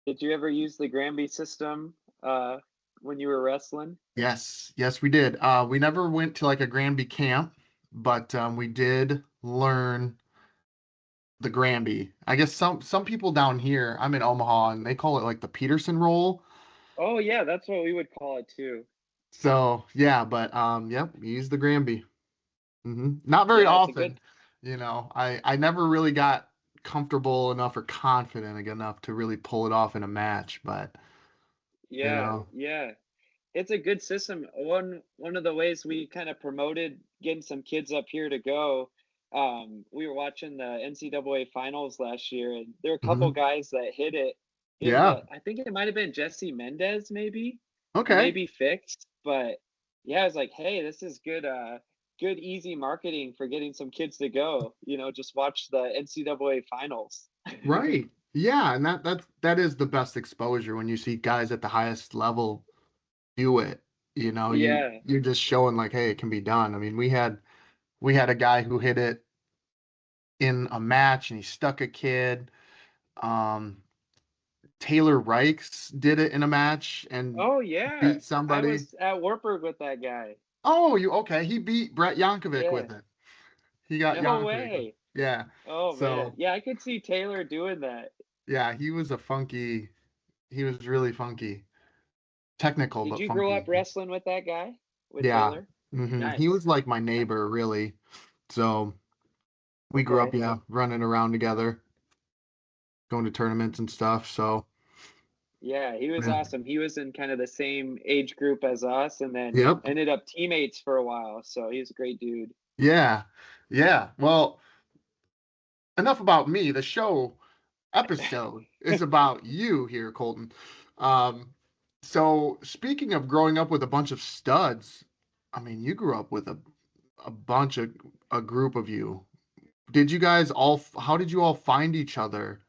Did you ever use the Granby system uh, when you were wrestling? Yes, we did. We never went to like a Granby camp, but we did learn the Granby. I guess some people down here, I'm in Omaha, and they call it like the Peterson roll. Oh yeah, that's what we would call it too. So yeah, but yep, we use the Granby. Not very Yeah, it's a good. often. I never really got comfortable enough or confident enough to really pull it off in a match, but you Yeah, know, yeah. It's a good system. One of the ways we kind of promoted getting some kids up here to go, we were watching the NCAA finals last year, and there were a couple mhm. guys that hit it. Yeah, I think it might have been Jesse Mendez, maybe, or okay, maybe Fixed. But yeah, I was like, hey, this is good. Good easy marketing for getting some kids to go. Just watch the NCAA finals. right. Yeah, and that is the best exposure when you see guys at the highest level do it. Yeah. You're just showing like, hey, it can be done. I mean, we had a guy who hit it in a match and he stuck a kid. Um, Taylor Reichs did it in a match and Oh yeah, beat I somebody. was at Wartburg with that guy. Oh, you okay? He beat Brett Yankovic Yeah. with it. He got No Yankovic with way. yeah. Oh man. So Yeah, I could see Taylor doing that. yeah, he was really funky. Technical Did but you grow funky. up wrestling with that guy? With Yeah. Taylor? He Nice. was like my Nice. neighbor, really. So we grew up, Okay. yeah, running around together, going to tournaments and stuff. So Yeah, he was yeah. awesome. He was in kind of the same age group as us and then Yep. ended up teammates for a while. So he's a great dude. Yeah. Yeah. Well, enough about me. The show episode is about you here, Colton. Um, so speaking of growing up with a bunch of studs, I mean, you grew up with a bunch of a group of you. Did you guys all? How did you all find each other?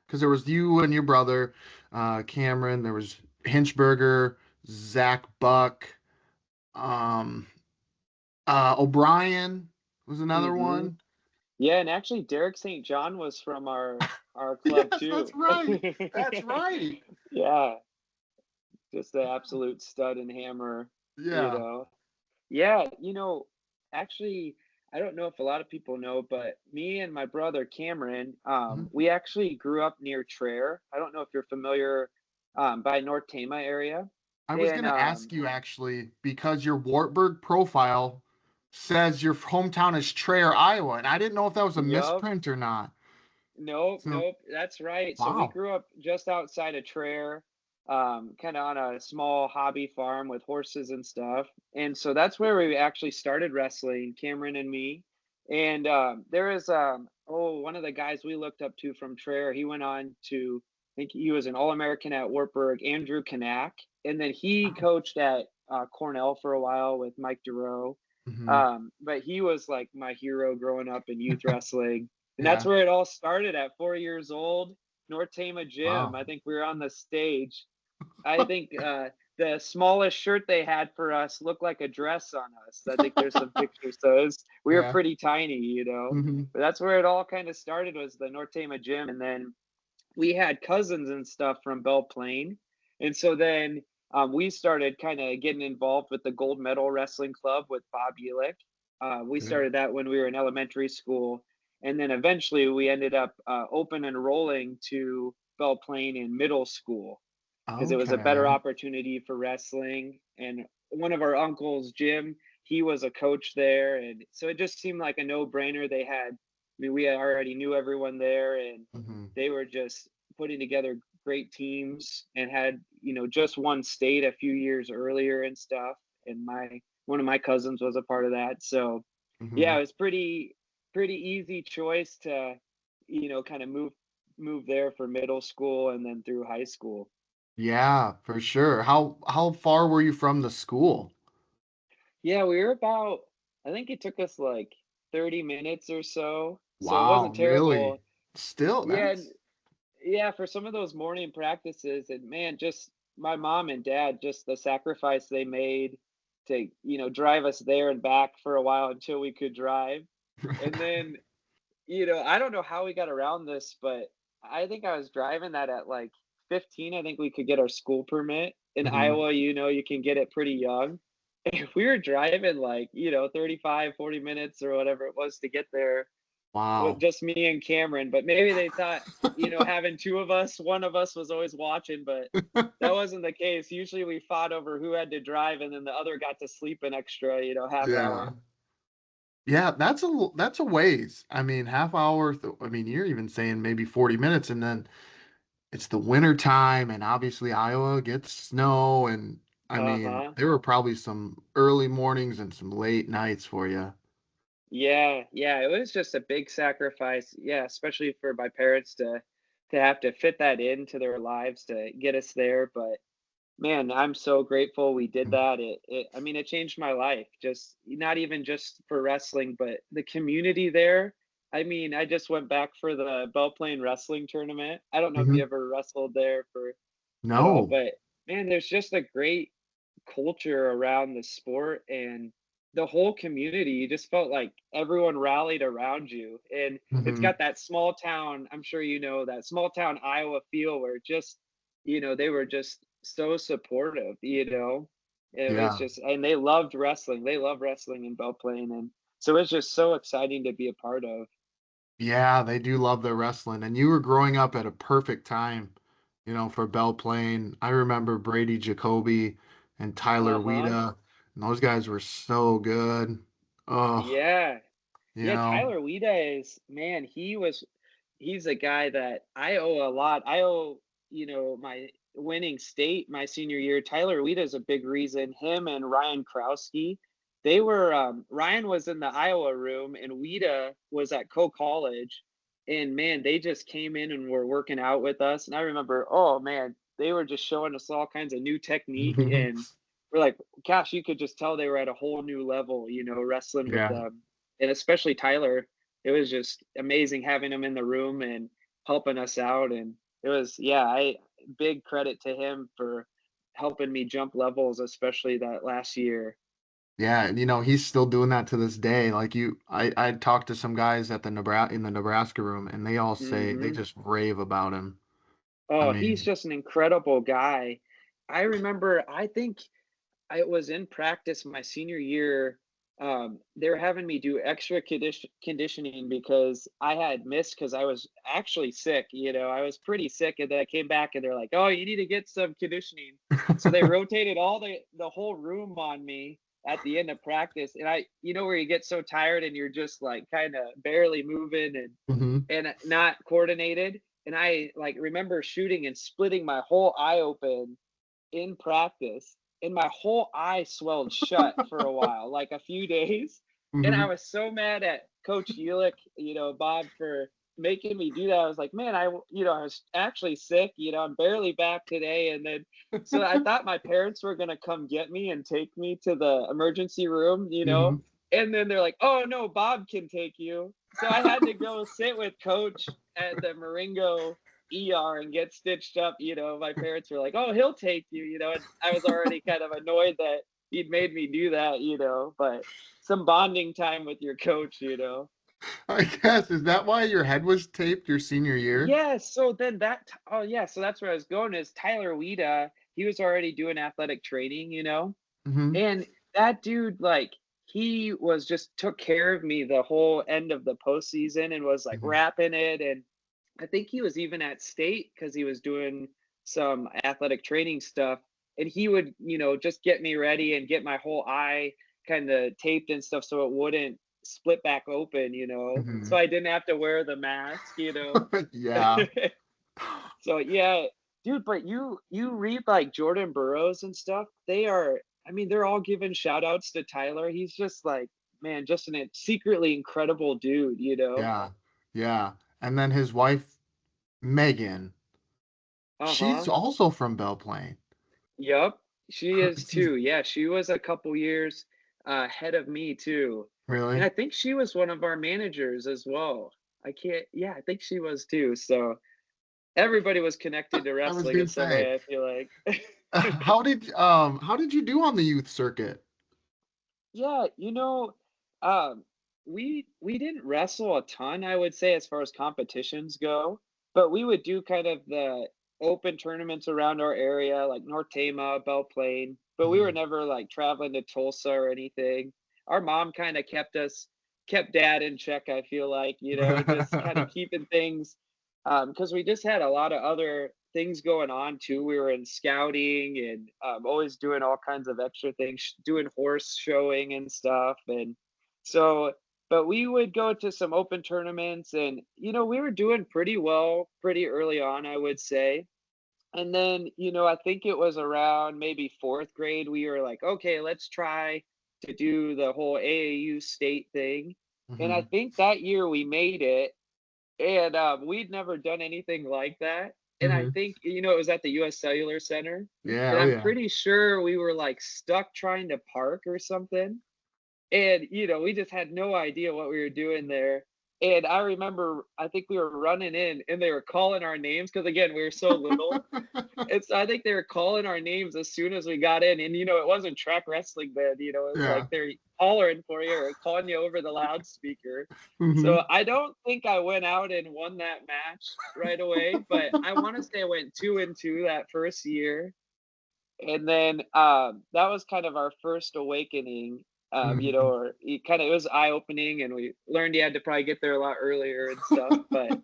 Because there was you and your brother, Cameron. There was Hinchberger, Zach Buck, um, O'Brien was another Mm-hmm. one. Yeah, and actually Derek St. John was from our club Yes, that's too. right. That's right. Yeah, just the absolute stud and hammer, you Yeah. know. Yeah, actually, I don't know if a lot of people know, but me and my brother Cameron, Mhm. we actually grew up near Traer. I don't know if you're familiar, by North Tama area. I was And going to ask you actually because your Wartburg profile says your hometown is Traer, Iowa, and I didn't know if that was a yup, misprint or not. nope, So, nope, that's right. So we wow. grew up just outside of Traer, kind of on a small hobby farm with horses and stuff. And so that's where we actually started wrestling, Cameron and me. And there is one of the guys we looked up to from Traer. He went on to, I think he was an All-American at Wartburg, Andrew Kanak, and then he Wow. coached at Cornell for a while with Mike Duro. Hmm. But he was like my hero growing up in youth wrestling, and that's Yeah. where it all started at 4 years old. North Tama Gym. Wow. I think we were on the stage. I think the smallest shirt they had for us looked like a dress on us. I think there's some pictures. So we were Yeah. pretty tiny. Hmm. But that's where it all kind of started was the North Tama Gym, and then we had cousins and stuff from Belle Plaine, and so then we started kind of getting involved with the Gold Medal Wrestling Club with Bob Elick. We Yeah. started that when we were in elementary school, and then eventually we ended up open enrolling to Belle Plaine in middle school because it was a better Okay. opportunity for wrestling. And one of our uncles, Jim, he was a coach there, and so it just seemed like a no-brainer. I mean, we already knew everyone there, and Hmm. they were just putting together great teams and had just won state a few years earlier and stuff. And my one of my cousins was a part of that, so yeah, Hmm. it was pretty easy choice to kind of move there for middle school and then through high school. Yeah, for sure. How far were you from the school? Yeah, we were about, I think it took us like 30 minutes or so. So it Wow, wasn't really? terrible. Still, Yeah, that's yeah, for some of those morning practices, and man, just my mom and dad, just the sacrifice they made to, drive us there and back for a while until we could drive. And then, I don't know how we got around this, but I think I was driving that at like 15, I think we could get our school permit. In Hmm. Iowa, you can get it pretty young. If we were driving like, 35, 40 minutes or whatever it was to get there with Wow. just me and Cameron, but maybe they thought, having two of us, one of us was always watching, but that wasn't the case. Usually we fought over who had to drive and then the other got to sleep an extra, half Yeah. hour. Yeah, that's a ways. I mean, half hour. I mean, you're even saying maybe 40 minutes, and then it's the winter time, and obviously Iowa gets snow, and I mean, Uh-huh. there were probably some early mornings and some late nights for you. Yeah, yeah, it was just a big sacrifice. Yeah, especially for my parents to have to fit that into their lives to get us there, but man, I'm so grateful we did that. I mean, it changed my life. Just not even just for wrestling, but the community there. I mean, I just went back for the Belle Plaine wrestling tournament. I don't know if you Hmm. ever wrestled there for at all, No. but man, there's just a great culture around the sport and the whole community. You just felt like everyone rallied around you. And it's Hmm. got that small town, I'm sure that small town Iowa feel where just, they were just so supportive. It was Yeah. just, and they loved wrestling. They love wrestling in Belle Plaine. And so it's just so exciting to be a part of. Yeah, they do love their wrestling. And you were growing up at a perfect time, for Belle Plaine. I remember Brady Jacoby and Tyler Uh-huh. Weeda, and those guys were so good. Oh, Yeah. you Yeah, know. Tyler Weeda is, man, he's a guy that I owe a lot. I owe, my winning state my senior year. Tyler Weeda is a big reason. Him and Ryan Krowski, Ryan was in the Iowa room and Weeda was at College. And man, they just came in and were working out with us. And I remember, oh man, they were just showing us all kinds of new technique. And we're like, gosh, you could just tell they were at a whole new level, wrestling with Yeah. them. And especially Tyler, it was just amazing having him in the room and helping us out. And it was, yeah, I big credit to him for helping me jump levels, especially that last year. Yeah, and he's still doing that to this day. Like I talked to some guys at the Nebraska room, and they all say they Hmm. just rave about him. I Oh, he's mean, just an incredible guy. I remember, I think I was in practice my senior year. They were having me do extra conditioning because I had missed because I was actually sick. I was pretty sick, and then I came back and they're like, "Oh, you need to get some conditioning." So they rotated all the whole room on me at the end of practice, and where you get so tired and you're just like kind of barely moving mhm. and not coordinated. And I like remember shooting and splitting my whole eye open in practice, and my whole eye swelled shut for a while, like a few days. And I Mhm. was so mad at Coach Ulick, Bob, for making me do that. I was like, man, I was actually sick. I'm barely back today. And then, so I thought my parents were going to come get me and take me to the emergency room. Mhm. And then they're like, oh, no, Bob can take you. So I had to go sit with Coach at the Marengo ER and get stitched up. My parents were like, "Oh, he'll take you," and I was already kind of annoyed that he'd made me do that. But some bonding time with your coach. I guess, is that why your head was taped your senior year? Yeah, so then oh yeah, so that's where I was going is Tyler Weeda, he was already doing athletic training. Mhm. And that dude, like, he was just took care of me the whole end of the postseason and was like Mhm. wrapping it. And I think he was even at state because he was doing some athletic training stuff. And he would, just get me ready and get my whole eye kind of taped and stuff so it wouldn't split back open. So Mhm. I didn't have to wear the mask. Yeah. So yeah, dude, but you read like Jordan Burroughs and stuff, I mean, they're all giving shout outs to Tyler. He's just like, man, just an secretly incredible dude. Yeah. Yeah. And then his wife, Megan, she's Uh-huh. also from Belle Plaine. Yep. She is She's too. Yeah, she was a couple years ahead of me too. And really? I think she was one of our managers as well. Yeah, I think she was too. So everybody was connected to I was wrestling gonna in some say, way, I feel like. how did you do on the youth circuit? Yeah, um, we didn't wrestle a ton, I would say, as far as competitions go, but we would do kind of open tournaments around our area, like North Tama, Belle Plaine, but we were Mhm. never like traveling to Tulsa or anything. Our mom kind of kept dad in check, I feel like, just kind of keeping things, because we just had a lot of other things going on too. We were in scouting and always doing all kinds of extra things, doing horse showing and stuff. And so, but we would go to some open tournaments and, we were doing pretty well pretty early on, I would say. And then, I think it was around maybe fourth grade, we were like, okay, let's try to do the whole AAU state thing. And I Mhm. think that year we made it. And we'd never done anything like that. And I Mhm. think, it was at the US Cellular Center. Yeah, And oh I'm yeah. pretty sure we were like stuck trying to park or something. And, we just had no idea what we were doing there. And I remember, I think we were running in and they were calling our names because, again, we were so little. And so I think they were calling our names as soon as we got in. And, it wasn't track wrestling then, it was like Yeah. they're hollering for you or calling you over the loudspeaker. So Mhm. I don't think I went out and won that match right away, but I want to say I went 2-2 that first year. And then that was kind of our first awakening, Mhm. or it was eye opening, and we learned you had to probably get there a lot earlier and stuff. But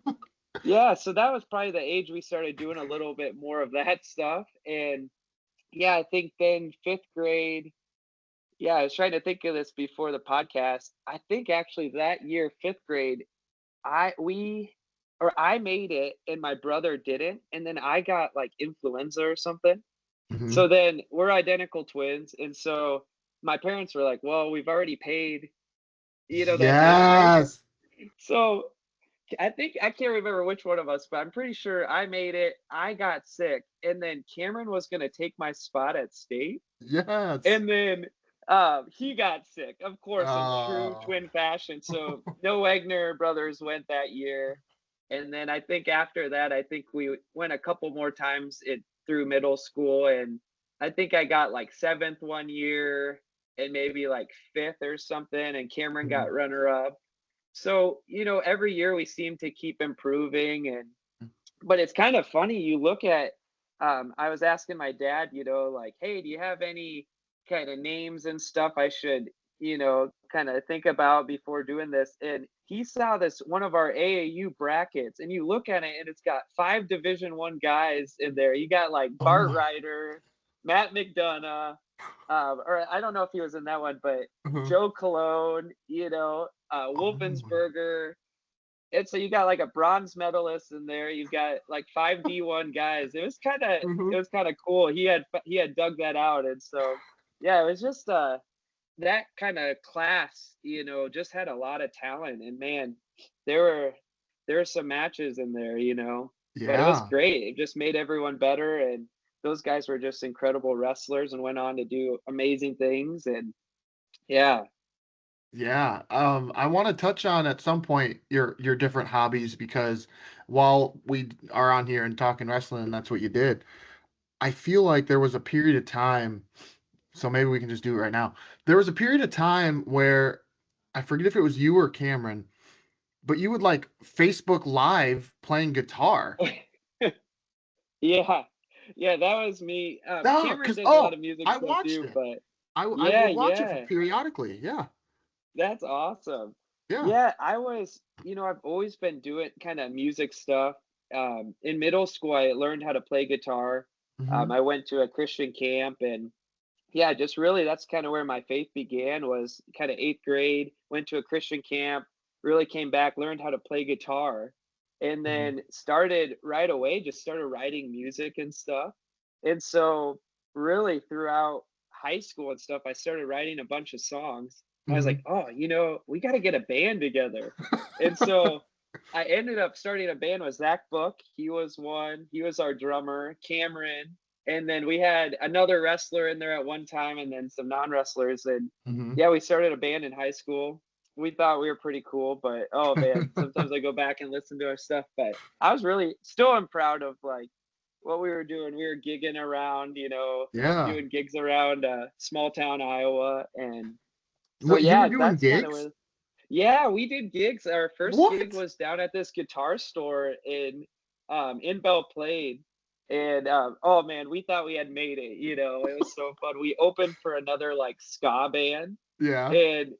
yeah, so that was probably the age we started doing a little bit more of that stuff. And yeah, I think then fifth grade. Yeah, I was trying to think of this before the podcast. I think actually that year, fifth grade, I made it and my brother didn't, and then I got like influenza or something. Mhm. So then we're identical twins, and so my parents were like, "Well, we've already paid, the admission." Yes. So I think I can't remember which one of us, but I'm pretty sure I made it. I got sick, and then Cameron was gonna take my spot at state, Yes. and then he got sick, of course, in true Oh. twin fashion. So no Wagner brothers went that year, and then I think after that, I think we went a couple more times through middle school, and I think I got like seventh one year and maybe like fifth or something, and Cameron Mhm. got runner up. So, every year we seem to keep improving. And but it's kind of funny, you look at I was asking my dad, like, "Hey, do you have any kind of names and stuff I should, kind of think about before doing this?" And he saw this one of our AAU brackets, and you look at it and it's got 5 Division 1 guys in there. You got like Oh Bart my. Ryder, Matt McDonough, or I don't know if he was in that one, but Uh-huh. Joe Cologne, Oh. Wolfensberger. And so you got like a bronze medalist in there. You've got like 5D1 guys. It Mhm. was kind of cool. He had dug that out, and so yeah, it was just that kind of class. Just had a lot of talent, and man, there were there were some matches in there. But it was Yeah. great. It just made everyone better, and those guys were just incredible wrestlers and went on to do amazing things. And yeah. Yeah, I want to touch on at some point your different hobbies because while we are on here and talking wrestling, and that's what you did, I feel like there was a period of time, so maybe we can just do it right now. There was a period of time where I forget if it was you or Cameron, but you would like Facebook Live playing guitar. Yeah. Yeah, that was me. No, Cameron because does a lot of music I stuff watched too, it. but I yeah, would watch it yeah, periodically. Yeah, that's awesome. yeah. Yeah, I've always been doing kind of music stuff. In middle school, I learned how to play guitar. Hmm. I went to a Christian camp, and yeah, just really that's kind of where my faith began, was kind of eighth grade, went to a Christian camp, really came back, learned how to play guitar, and Hmm. then started right away, just started writing music and stuff. And so really throughout high school and stuff, I started writing a bunch of songs. I was like, Hmm. oh, we got to get a band together. And so I ended up starting a band with Zach Book. He was one, he was our drummer, Cameron, and then we had another wrestler in there at one time, and then some non-wrestlers. And Hmm. yeah, we started a band in high school. We thought we were pretty cool, but oh man, sometimes I go back and listen to our stuff. But I was really still am proud of like what we were doing. We were gigging around, Yeah. doing gigs around small town Iowa. And so What, you were yeah, doing that's kind of gigs? where, yeah, we did gigs. Our first gig What? was down at this guitar store in Belle Plaine. And oh man, we thought we had made it. It was so fun. We opened for another like ska band, Yeah. and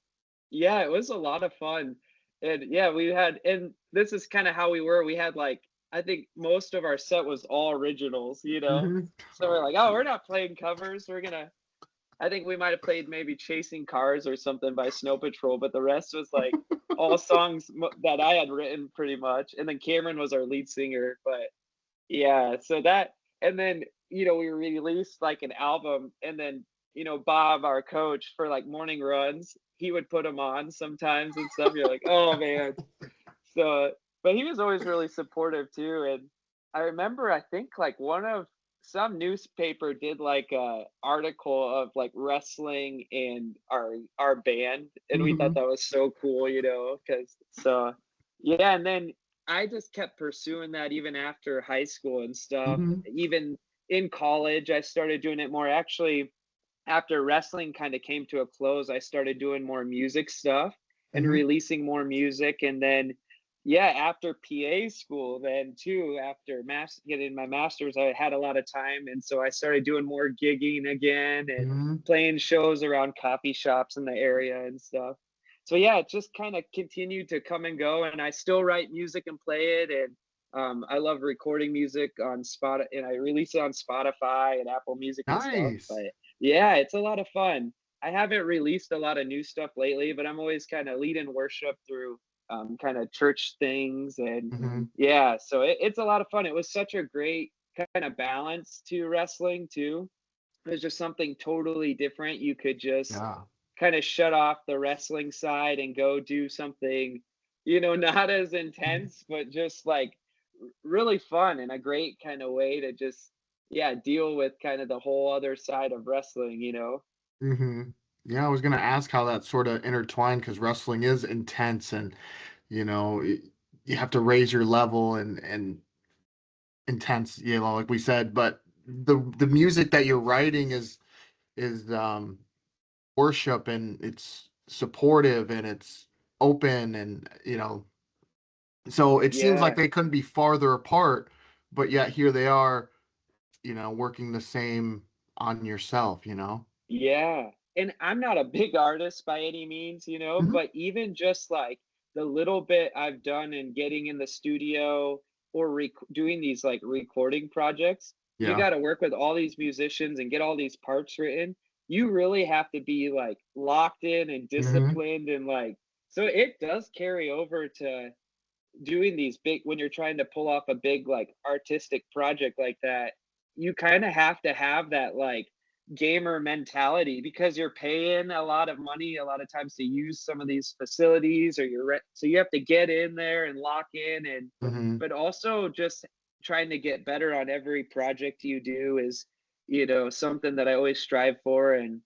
yeah, it was a lot of fun. And yeah, and this is kind of how we were. We had like, I think most of our set was all originals. Hmm. So we're like, oh, we're not playing covers. I think we might have played maybe Chasing Cars or something by Snow Patrol, but the rest was like all songs that I had written pretty much. And then Cameron was our lead singer. But yeah, so and then, we released like an album, and then, Bob, our coach for like morning runs, he would put them on sometimes and stuff. You're like, oh man. So, but he was always really supportive too. And I remember, I think like some newspaper did like a article of like wrestling and our band, and we thought Hmm. that was so cool, because so yeah. And then I just kept pursuing that even after high school and stuff. Hmm. Even in college, I started doing it more. Actually, after wrestling kind of came to a close, I started doing more music stuff and Hmm. releasing more music. And then, yeah, after PA school, then too, after getting my master's, I had a lot of time. And so I started doing more gigging again and Hmm. playing shows around coffee shops in the area and stuff. So yeah, it just kind of continued to come and go. And I still write music and play it. And I love recording music on Spotify, and I release it on Spotify and Apple Music and stuff. Nice. But yeah, it's a lot of fun. I haven't released a lot of new stuff lately, but I'm always kind of leading worship through kind of church things. And Hmm. yeah, so it's a lot of fun. It was such a great kind of balance to wrestling too. It was just something totally different. You could just Yeah. kind of shut off the wrestling side and go do something, not as intense, but just like really fun and a great kind of way to just, yeah, deal with kind of the whole other side of wrestling. Hmm. Yeah, I was gonna ask how that sort of intertwined because wrestling is intense and you know y- you have to raise your level and intense, like we said, but the music that you're writing is worship and it's supportive and it's open and so it seems like Yeah. they couldn't be farther apart, but yet here they are, working the same on yourself. Yeah. And I'm not a big artist by any means, Hmm. but even just like the little bit I've done in getting in the studio or doing these like recording projects, you Yeah. got to work with all these musicians and get all these parts written. You really have to be like locked in and Hmm. disciplined, and like, so it does carry over to doing these big, when you're trying to pull off a big like artistic project like that. You kind of have to have that like gamer mentality, because you're paying a lot of money a lot of times to use some of these facilities, or so you have to get in there and lock in. And Hmm. but also just trying to get better on every project you do is, something that I always strive for. And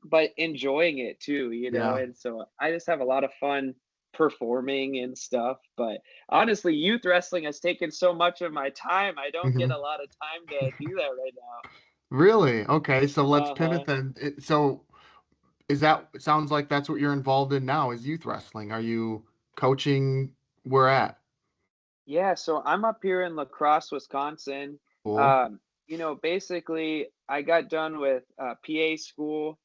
but enjoying it too. Yeah. And so I just have a lot of fun performing and stuff. But honestly, youth wrestling has taken so much of my time. I don't get Hmm. a lot of time to do that right Really? Okay, so now. let's Uh-huh. pivot then. So is that it sounds like that's what you're involved in now is youth wrestling. Are you coaching where at? Yeah, so I'm up here in La Crosse, Wisconsin. Cool. Basically, I got done with PA school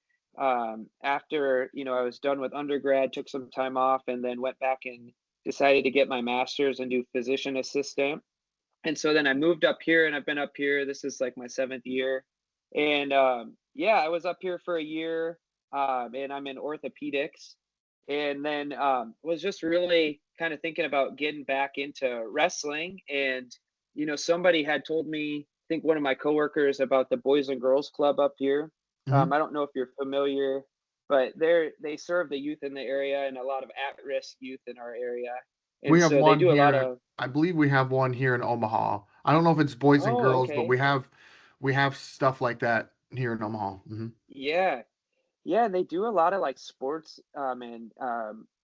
after, I was done with undergrad, took some time off, and then went back and decided to get my master's and do physician assistant. And so then I moved up here, and I've been up here. This is like my seventh year. And yeah, I was up here for a year, and I'm in orthopedics. And then was just really kind of thinking about getting back into wrestling. And, somebody had told me, I think one of my coworkers, about the Boys and Girls Club up here. Hmm. I don't know if you're familiar, but they serve the youth in the area and a lot of at-risk youth in our area. We And have so they one do a lot here. of, I believe we have one here in Omaha. I don't know if it's boys and oh, girls, but okay. we have stuff like that here in Omaha. Hmm. Yeah. Yeah, and they do a lot of like sports and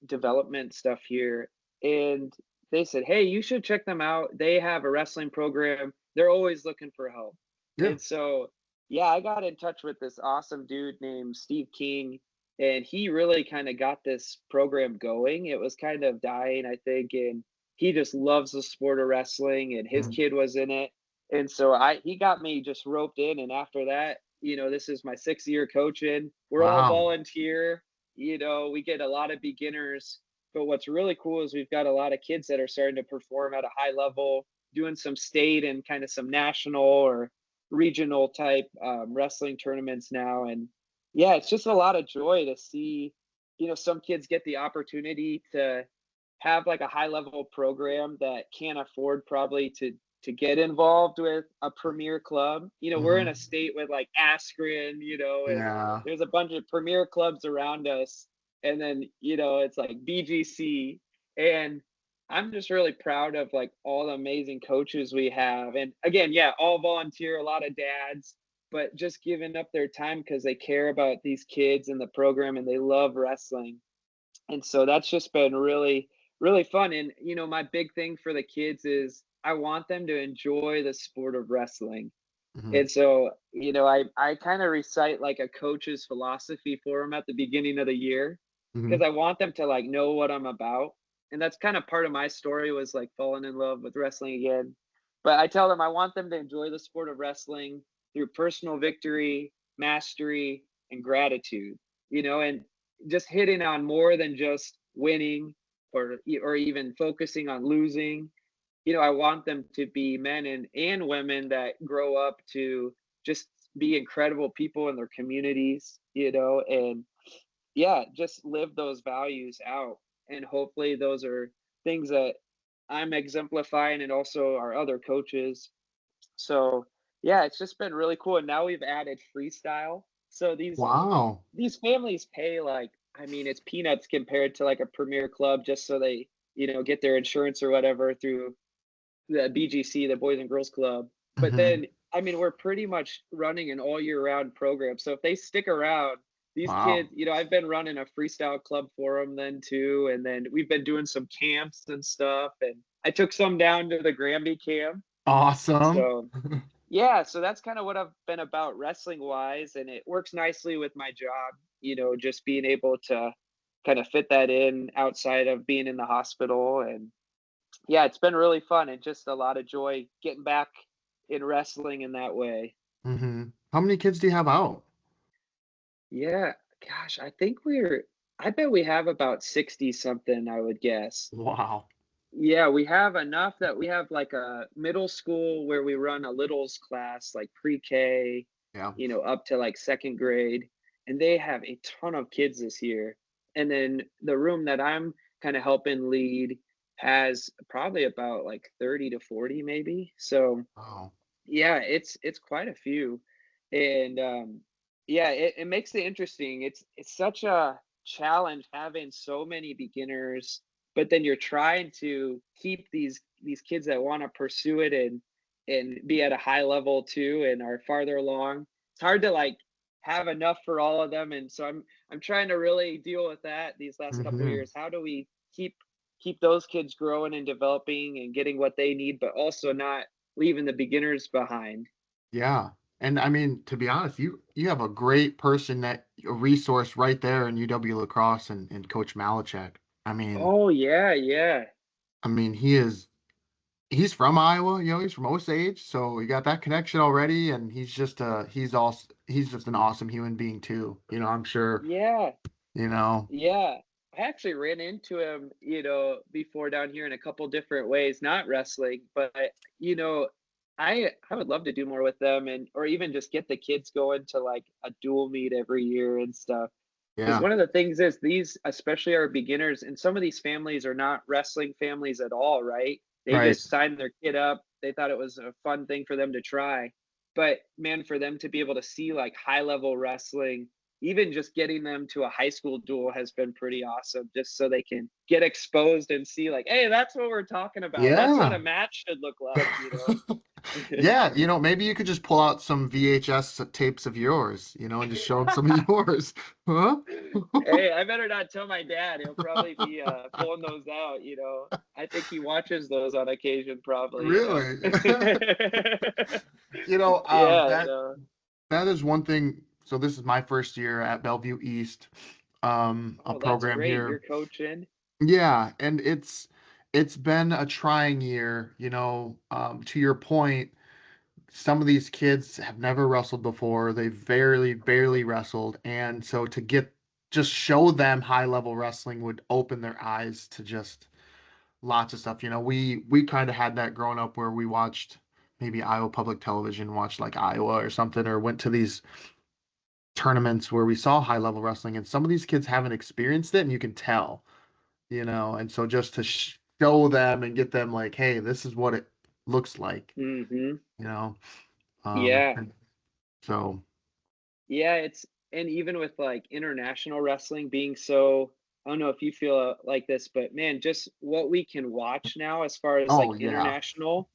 development stuff here. And they said, "Hey, you should check them out. They have a wrestling program. They're always looking for help." Yeah. And so, yeah, I got in touch with this awesome dude named Steve King, and he really kind of got this program going. It was kind of dying, I think, and he just loves the sport of wrestling, and his Mhm. kid was in it. And so he got me just roped in. And after that, this is my 6th year coaching. We're all Wow. volunteer. We get a lot of beginners. But what's really cool is we've got a lot of kids that are starting to perform at a high level, doing some state and kind of some national or regional type wrestling tournaments now. And yeah, it's just a lot of joy to see, some kids get the opportunity to have like a high level program that can't afford probably to get involved with a premier club. We're in a Hmm. state with like Askren, and Yeah. there's a bunch of premier clubs around us. And then, it's like BGC. And I'm just really proud of like all the amazing coaches we have. And again, yeah, all volunteer, a lot of dads, but just giving up their time because they care about these kids and the program and they love wrestling. And so that's just been really, really fun. And, my big thing for the kids is I want them to enjoy the sport of wrestling. Hmm. And so, I kind of recite like a coach's philosophy for them at the beginning of the year Hmm. because I want them to like know what I'm about. And that's kind of part of my story was like falling in love with wrestling again. But I tell them I want them to enjoy the sport of wrestling through personal victory, mastery, and gratitude, and just hitting on more than just winning or even focusing on losing. I want them to be men and women that grow up to just be incredible people in their communities, and yeah, just live those values out. And hopefully those are things that I'm exemplifying and also our other coaches. So yeah, it's just been really cool. And now we've added freestyle. So Wow. these families pay like, I mean, it's peanuts compared to like a premier club just so they, get their insurance or whatever through the BGC, the Boys and Girls Club. But Hmm. then, I mean, we're pretty much running an all year round program. So if they stick around, these Wow. kids, I've been running a freestyle club for them then too. And then we've been doing some camps and stuff. And I took some down to the Granby camp. Awesome. So yeah, so that's kind of what I've been about wrestling wise. And it works nicely with my job, just being able to kind of fit that in outside of being in the hospital. And yeah, it's been really fun and just a lot of joy getting back in wrestling in that way. Hmm. How many kids do you have out? Yeah, gosh, I bet we have about 60 something, I would guess. Wow. Yeah, we have enough that we have like a middle school where we run a littles class, like pre-K, Yeah. up to like second grade, and they have a ton of kids this year. And then the room that I'm kind of helping lead has probably about like 30 to 40 maybe. So, Wow. yeah, it's quite a few. And yeah, it makes it interesting. It's such a challenge having so many beginners, but then you're trying to keep these kids that want to pursue it and be at a high level too and are farther along. It's hard to like have enough for all of them. And so I'm trying to really deal with that these last couple of Hmm. years. How do we keep those kids growing and developing and getting what they need, but also not leaving the beginners behind? Yeah. And I mean, to be honest, you have a great person, that a resource right there in UW La Crosse, and Coach Malachek. I mean, Oh yeah, yeah. I mean, he's from Iowa, he's from Osage, so you got that connection already, and he's just an awesome human being too. I'm sure, Yeah, you know. yeah. I actually ran into him, before down here in a couple different ways, not wrestling, but you know, I would love to do more with them and or even just get the kids going to like a dual meet every year and stuff. Because Yeah. one of the things is these, especially our beginners, and some of these families are not wrestling families at all, right? They Right. just signed their kid up. They thought it was a fun thing for them to try. But man, for them to be able to see like high level wrestling, even just getting them to a high school duel has been pretty awesome, just so they can get exposed and see, like, hey, that's what we're talking about. That's what Yeah. a match should look like. Yeah, maybe you could just pull out some VHS tapes of yours, and just show him some of yours. Huh? Hey, I better not tell my dad. He'll probably be pulling those out. I think he watches those on occasion, probably. Really? Yeah, That so that is one thing. So this is my first year at Bellevue East, a oh, that's program great. You're here. coaching. Yeah, and it's been a trying year, to your point. some of these kids have never wrestled before. They've barely wrestled. And so to just show them high level wrestling would open their eyes to just lots of stuff. We kind of had that growing up where we watched maybe Iowa Public Television, watched like Iowa or something, or went to these tournaments where we saw high level wrestling, and some of these kids haven't experienced it, and you can tell, and so just to show them and get them like, hey, this is what it looks like, Mm-hmm. you know. Yeah. And so Yeah, and even with like international wrestling being so, I don't know if you feel like this, but man, just what we can watch now as far as like oh yeah. international,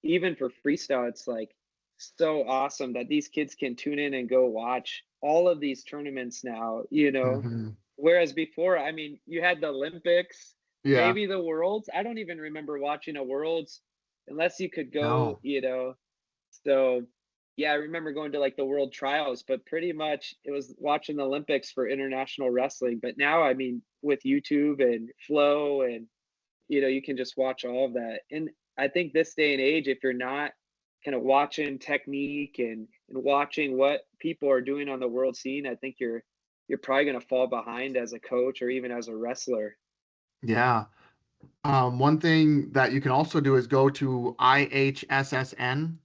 even for freestyle, it's like so awesome that these kids can tune in and go watch all of these tournaments now. Hmm. Whereas before, I mean, you had the Olympics, Yeah. maybe the Worlds. I don't even remember watching a Worlds unless you could No. go. So, yeah, I remember going to like the world trials, but pretty much it was watching the Olympics for international wrestling. But now, I mean, with YouTube and Flow and, you can just watch all of that. And I think this day and age, if you're not kind of watching technique and watching what people are doing on the world scene, I think you're probably going to fall behind as a coach or even as a wrestler. Yeah. One thing that you can also do is go to IHSSN,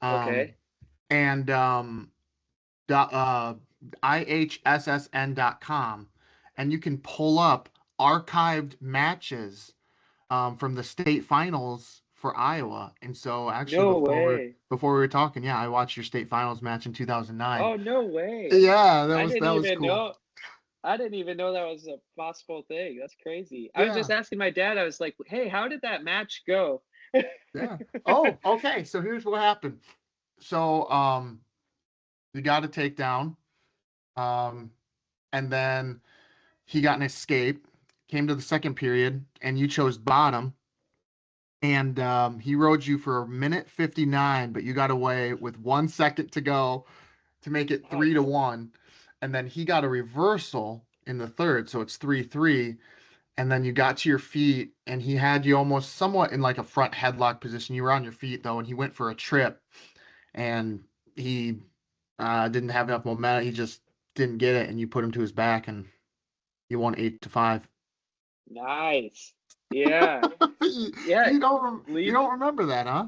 um, Okay. and dot, ihssn.com, and you can pull up archived matches from the state finals for Iowa. And so actually No way. before we were talking, yeah, I watched your state finals match in 2009. Oh, no way. Yeah, I that didn't was even cool. know. I didn't even know that was a possible thing. That's crazy. I was Yeah, just asking my dad. I was like, "Hey, how did that match go?" yeah. Oh, okay. So here's what happened. So you got a takedown, um, and then he got an escape, came to the second period, and you chose bottom. And he rode you for a minute 59, but you got away with 1 second to go to make it three to Nice. one. And then he got a reversal in the third, so it's 3-3. And then you got to your feet, and he had you almost somewhat in like a front headlock position. You were on your feet though, and he went for a trip, and he didn't have enough momentum. He just didn't get it, and you put him to his back, and you won 8-5. Nice. Yeah. Yeah. You Leave. don't remember that, huh?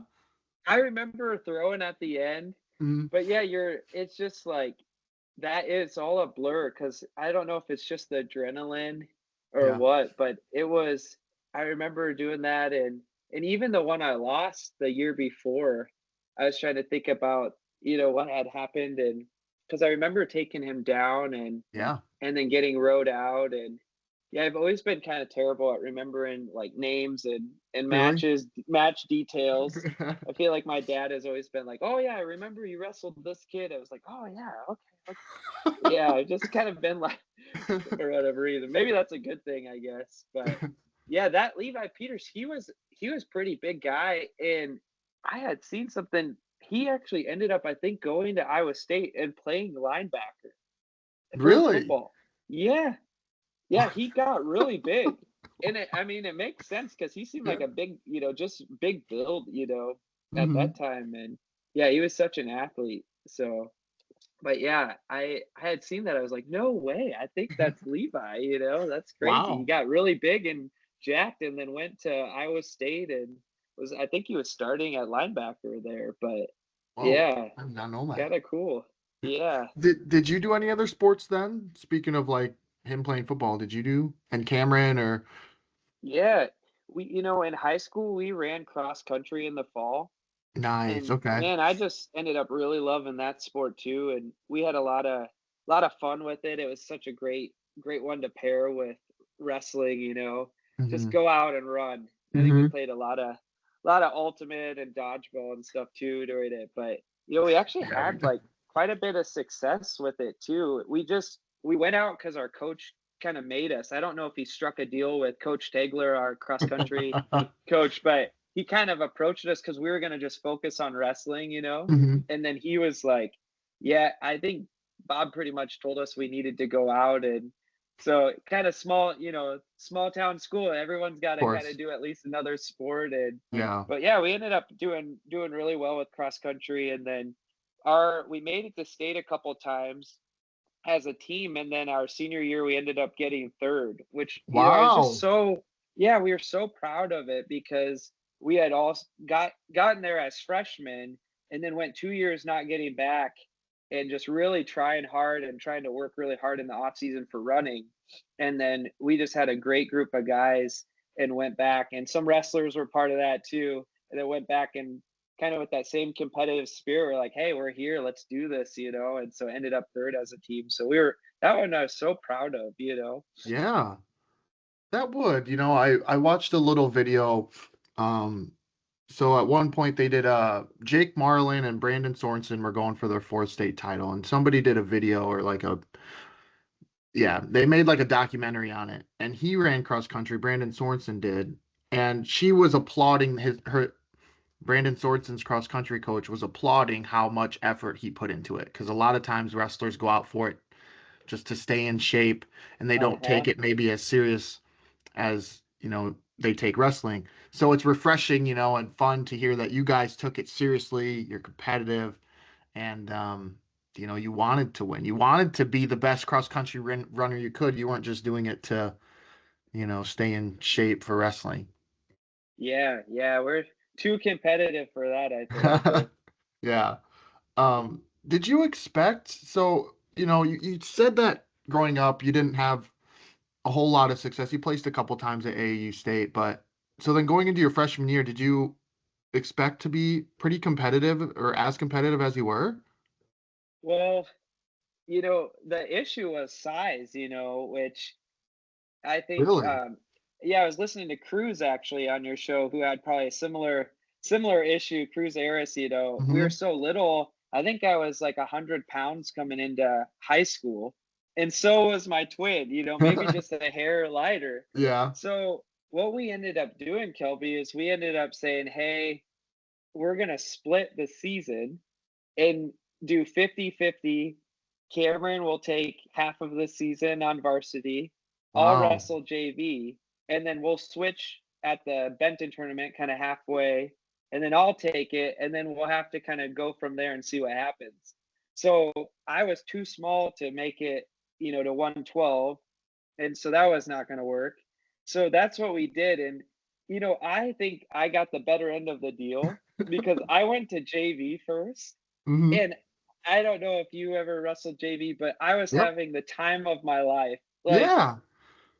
I remember throwing at the end, Mhm. but yeah, it's just like that is all a blur because I don't know if it's just the adrenaline or Yeah. what, but I remember doing that and even the one I lost the year before, I was trying to think about, what had happened and because I remember taking him down Yeah. and then getting rode out and yeah, I've always been kind of terrible at remembering like names and Really? match details. I feel like my dad has always been like, "Oh yeah, I remember you wrestled this kid." I was like, "Oh yeah, okay." Yeah, I've just kind of been like for whatever reason. Maybe that's a good thing, I guess. But yeah, that Levi Peters, he was pretty big guy, and I had seen something. He actually ended up, I think, going to Iowa State and playing linebacker for Really? football. Yeah, yeah, he got really big, and I mean, it makes sense because he seemed like Yeah. a big, just big build, at Hmm. that time, and yeah, he was such an athlete. So but yeah, I had seen that. I was like, "No way. I think that's Levi, That's crazy." He Wow. got really big and jacked and then went to Iowa State and I think he was starting at linebacker there, but Whoa. yeah, I did not know that. kind of cool. Yeah. Did you do any other sports then? Speaking of like him playing football, did you do and Cameron or Yeah. In high school we ran cross country in the fall. nice? And Okay. man, I just ended up really loving that sport too, and we had a lot of fun with it. It was such a great one to pair with wrestling. Just Hmm. go out and run. I think we Hmm. played a lot of ultimate and dodgeball and stuff too during it, but we actually Yeah, had like quite a bit of success with it too. We went out because our coach kind of made us. I don't know if he struck a deal with Coach Tagler, our cross country coach, but he kind of approached us because we were going to just focus on wrestling. hmm. And then he was like, yeah, I think Bob pretty much told us we needed to go out and So kind of small, small town school. Everyone's got Of to kind course. of do at least another sport. And Yeah. but yeah, we ended up doing really well with cross country, and then we made it to state a couple times as a team, and then our senior year we ended up getting third, which is just Wow. so, yeah, we were so proud of it because we had all gotten there as freshmen, and then went 2 years not getting back, and just really trying hard and trying to work really hard in the off season for running. And then we just had a great group of guys and went back, and some wrestlers were part of that too, and then went back and kind of with that same competitive spirit, we're like, hey, we're here, let's do this, and so ended up third as a team. So that one I was so proud of. Yeah. That would, I watched a little video. Um, so at one point they did Jake Marlin and Brandon Sorensen were going for their fourth state title, and somebody did a video or like a yeah, they made like a documentary on it, and he ran cross country, Brandon Sorensen did, and she was applauding her Brandon Sorensen's cross country coach was applauding how much effort he put into it, because a lot of times wrestlers go out for it just to stay in shape, and they don't Uh-huh. take it maybe as serious as they take wrestling. So it's refreshing, and fun to hear that you guys took it seriously. You're competitive, and you wanted to win. You wanted to be the best cross country runner you could. You weren't just doing it to stay in shape for wrestling. Yeah, we're too competitive for that, I think. Yeah. Did you expect? So you said that growing up you didn't have a whole lot of success. You placed a couple times at AAU State, but so then going into your freshman year, did you expect to be pretty competitive or as competitive as you were? Well, the issue was size, which I think, Really? yeah, I was listening to Cruz actually on your show, who had probably a similar issue. Cruz Aris, we were Hmm. so little. I think I was like 100 pounds coming into high school, and so was my twin. Maybe just a hair lighter. Yeah. So what we ended up doing, Kelby, is we ended up saying, "Hey, we're gonna split the season and do 50-50. Cameron will take half of the season on varsity. I'll Wow. wrestle JV, and then we'll switch at the Benton tournament kind of halfway, and then I'll take it, and then we'll have to kind of go from there and see what happens." So I was too small to make it, to 112, and so that was not going to work. So that's what we did, and I think I got the better end of the deal because I went to JV first, Hmm. and I don't know if you ever wrestled JV, but I was Yep. having the time of my life. Like, Yeah.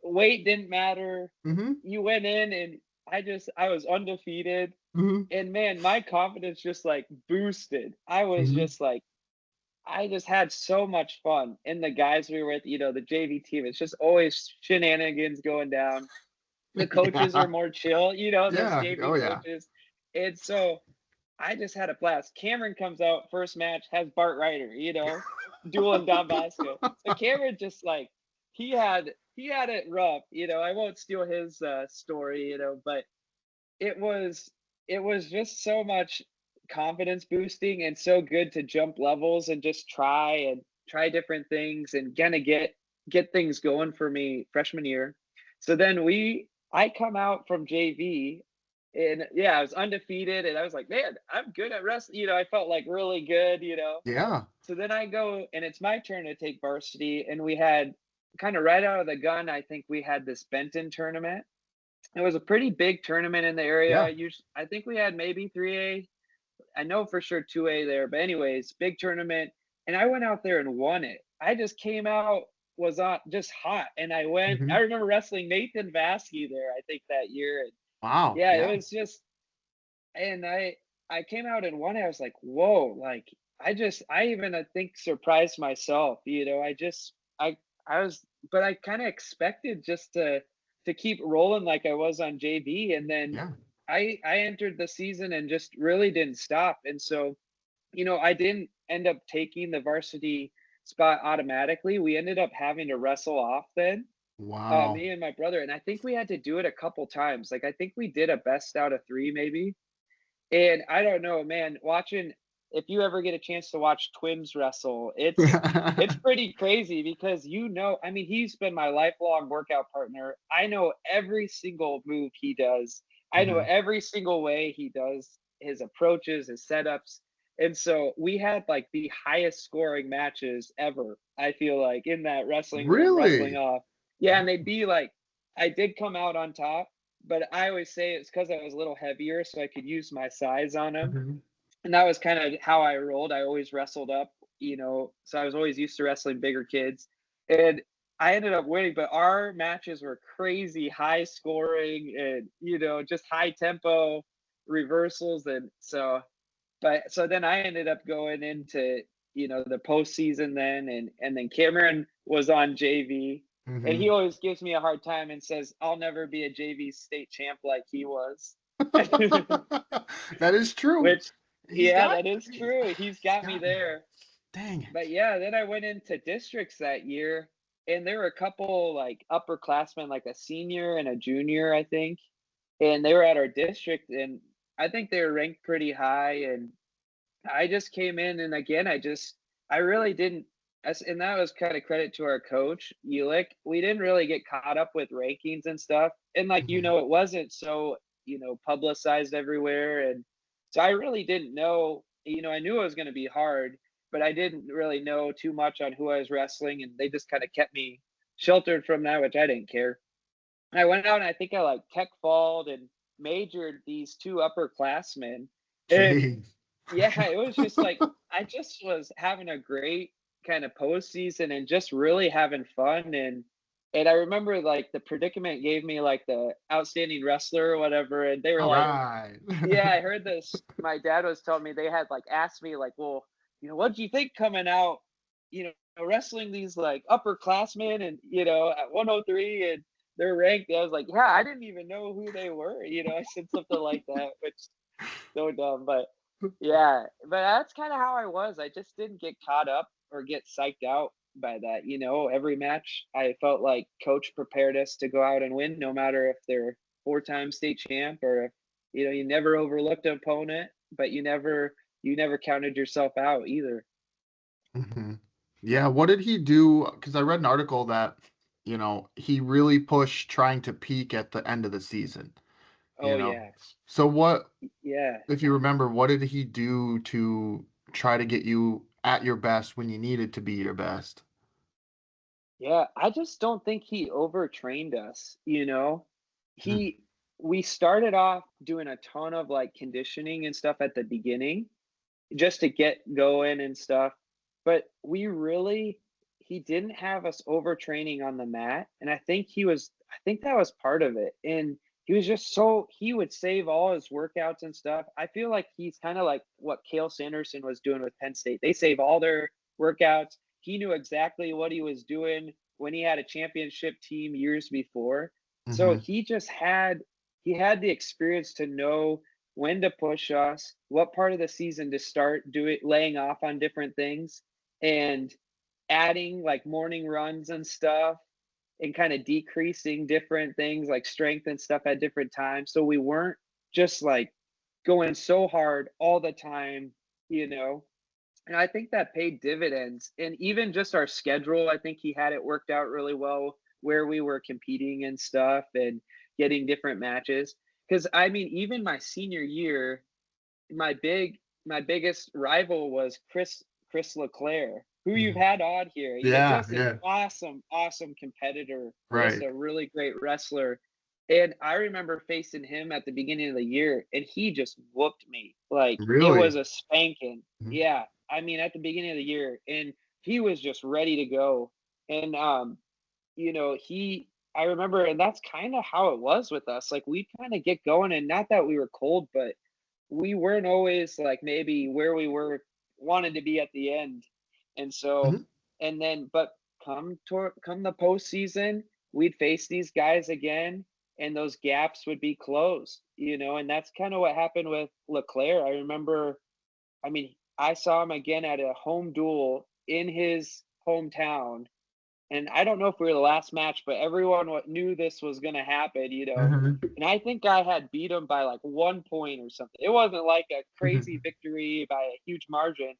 weight didn't matter. Hmm. You went in and I was undefeated. Hmm. And man, my confidence just like boosted. I was Hmm. just like, I just had so much fun. And the guys we were with, the JV team, it's just always shenanigans going down. The coaches are Yeah. more chill, those Yeah. JV Oh yeah. coaches. And so I just had a blast. Cameron comes out first match, has Bart Ryder, dueling Don Bosco. So Cameron just like he had it rough. I won't steal his story, but it was it was just so much confidence boosting and so good to jump levels and just try different things and kind of get things going for me freshman year. So then I come out from JV, and yeah, I was undefeated, and I was like, man, I'm good at wrestling. I felt like really good. Yeah. So then I go and it's my turn to take varsity, and we had kind of right out of the gun, I think we had this Benton tournament. It was a pretty big tournament in the area. Yeah. I think we had maybe 3A. I know for sure 2A there, but anyways, big tournament. And I went out there and won it. I just came out, was on just hot. And I Hmm. remember wrestling Nathan Vasky there, I think that year. And Wow. yeah, it Yeah. was just, and I came out and won it. I was like, whoa, like I even I think surprised myself. I was, but I kind of expected just to keep rolling like I was on JV, and then Yeah. I entered the season and just really didn't stop. And so, I didn't end up taking the varsity spot automatically. We ended up having to wrestle off then, Wow. me and my brother, and I think we had to do it a couple times. Like I think we did a best out of three maybe. And I don't know, man, watching if you ever get a chance to watch twins wrestle, it's pretty crazy because I mean, he's been my lifelong workout partner. I know every single move he does. I know Mhm. every single way he does his approaches, his setups. And so we had like the highest scoring matches ever, I feel like, in that wrestling room, wrestling Really? off. Yeah, and they'd be like, I did come out on top, but I always say it's because I was a little heavier, so I could use my size on him. Mhm. And that was kind of how I rolled. I always wrestled up, so I was always used to wrestling bigger kids. And I ended up winning, but our matches were crazy high scoring and, just high tempo reversals. And so then I ended up going into, the postseason then, and then Cameron was on JV, and he Mhm. always gives me a hard time and says, I'll never be a JV state champ like he was. That is true. Which, He's yeah, got that is me. true. He's He's got me got me. there. Dang But it. yeah, then I went into districts that year, and there were a couple like upperclassmen, like a senior and a junior, I think, and they were at our district, and I think they were ranked pretty high. And I just came in, and again, I really didn't. And that was kind of credit to our coach, Ulick. We didn't really get caught up with rankings and stuff. And like, Mhm. it wasn't so, publicized everywhere. And so I really didn't know, I knew it was going to be hard, but I didn't really know too much on who I was wrestling. And they just kind of kept me sheltered from that, which I didn't care. I went out and I think I like tech falled and majored these two upperclassmen. And Jeez. yeah, it was just like I just was having a great kind of postseason and just really having fun. And I remember like the predicament gave me like the outstanding wrestler or whatever, and they were All like, right. yeah, I heard this. My dad was telling me they had like asked me like, well, what do you think coming out, wrestling these like upperclassmen and at 103 and they're ranked. I was like, yeah, I didn't even know who they were. I said something like that, which so dumb, but yeah, but that's kind of how I was. I just didn't get caught up or get psyched out by that. Every match I felt like coach prepared us to go out and win, no matter if they're four-time state champ or if you never overlooked an opponent, but you never counted yourself out either. Mhm. Yeah, what did he do? Because I read an article that, he really pushed trying to peak at the end of the season, you Oh know. yeah, So what, yeah. if you remember, what did he do to try to get you at your best when you needed to be your best? Yeah, I just don't think he overtrained us. Mm. He We started off doing a ton of like conditioning and stuff at the beginning just to get going and stuff. But he didn't have us overtraining on the mat. And I think that was part of it. And he would save all his workouts and stuff. I feel like he's kind of like what Cale Sanderson was doing with Penn State. They save all their workouts. He knew exactly what he was doing when he had a championship team years before. So Mhm. he had the experience to know when to push us, what part of the season to start doing laying off on different things and adding like morning runs and stuff and kind of decreasing different things like strength and stuff at different times. So we weren't just like going so hard all the time, you know. And I think that paid dividends. And even just our schedule, I think he had it worked out really well where we were competing and stuff and getting different matches. Because I mean, even my senior year, my big my biggest rival was Chris Leclerc, who you've Mhm. had on here. Yeah, Just an yeah, awesome competitor, Chris, right. a really great wrestler. And I remember facing him at the beginning of the year, and he just whooped me. Like it was Really? a spanking. Mhm. Yeah. I mean, at the beginning of the year, and he was just ready to go. And I remember, and that's kind of how it was with us. Like we kind of get going, and not that we were cold, but we weren't always like maybe where we were wanted to be at the end. And so, Mhm. and then, but come the postseason, we'd face these guys again, and those gaps would be closed. And that's kind of what happened with Leclerc. I remember, I mean, I saw him again at a home duel in his hometown, and I don't know if we were the last match, but everyone knew this was going to happen, Mm-hmm. and I think I had beat him by like 1 point or something. It wasn't like a crazy Mm-hmm. victory by a huge margin,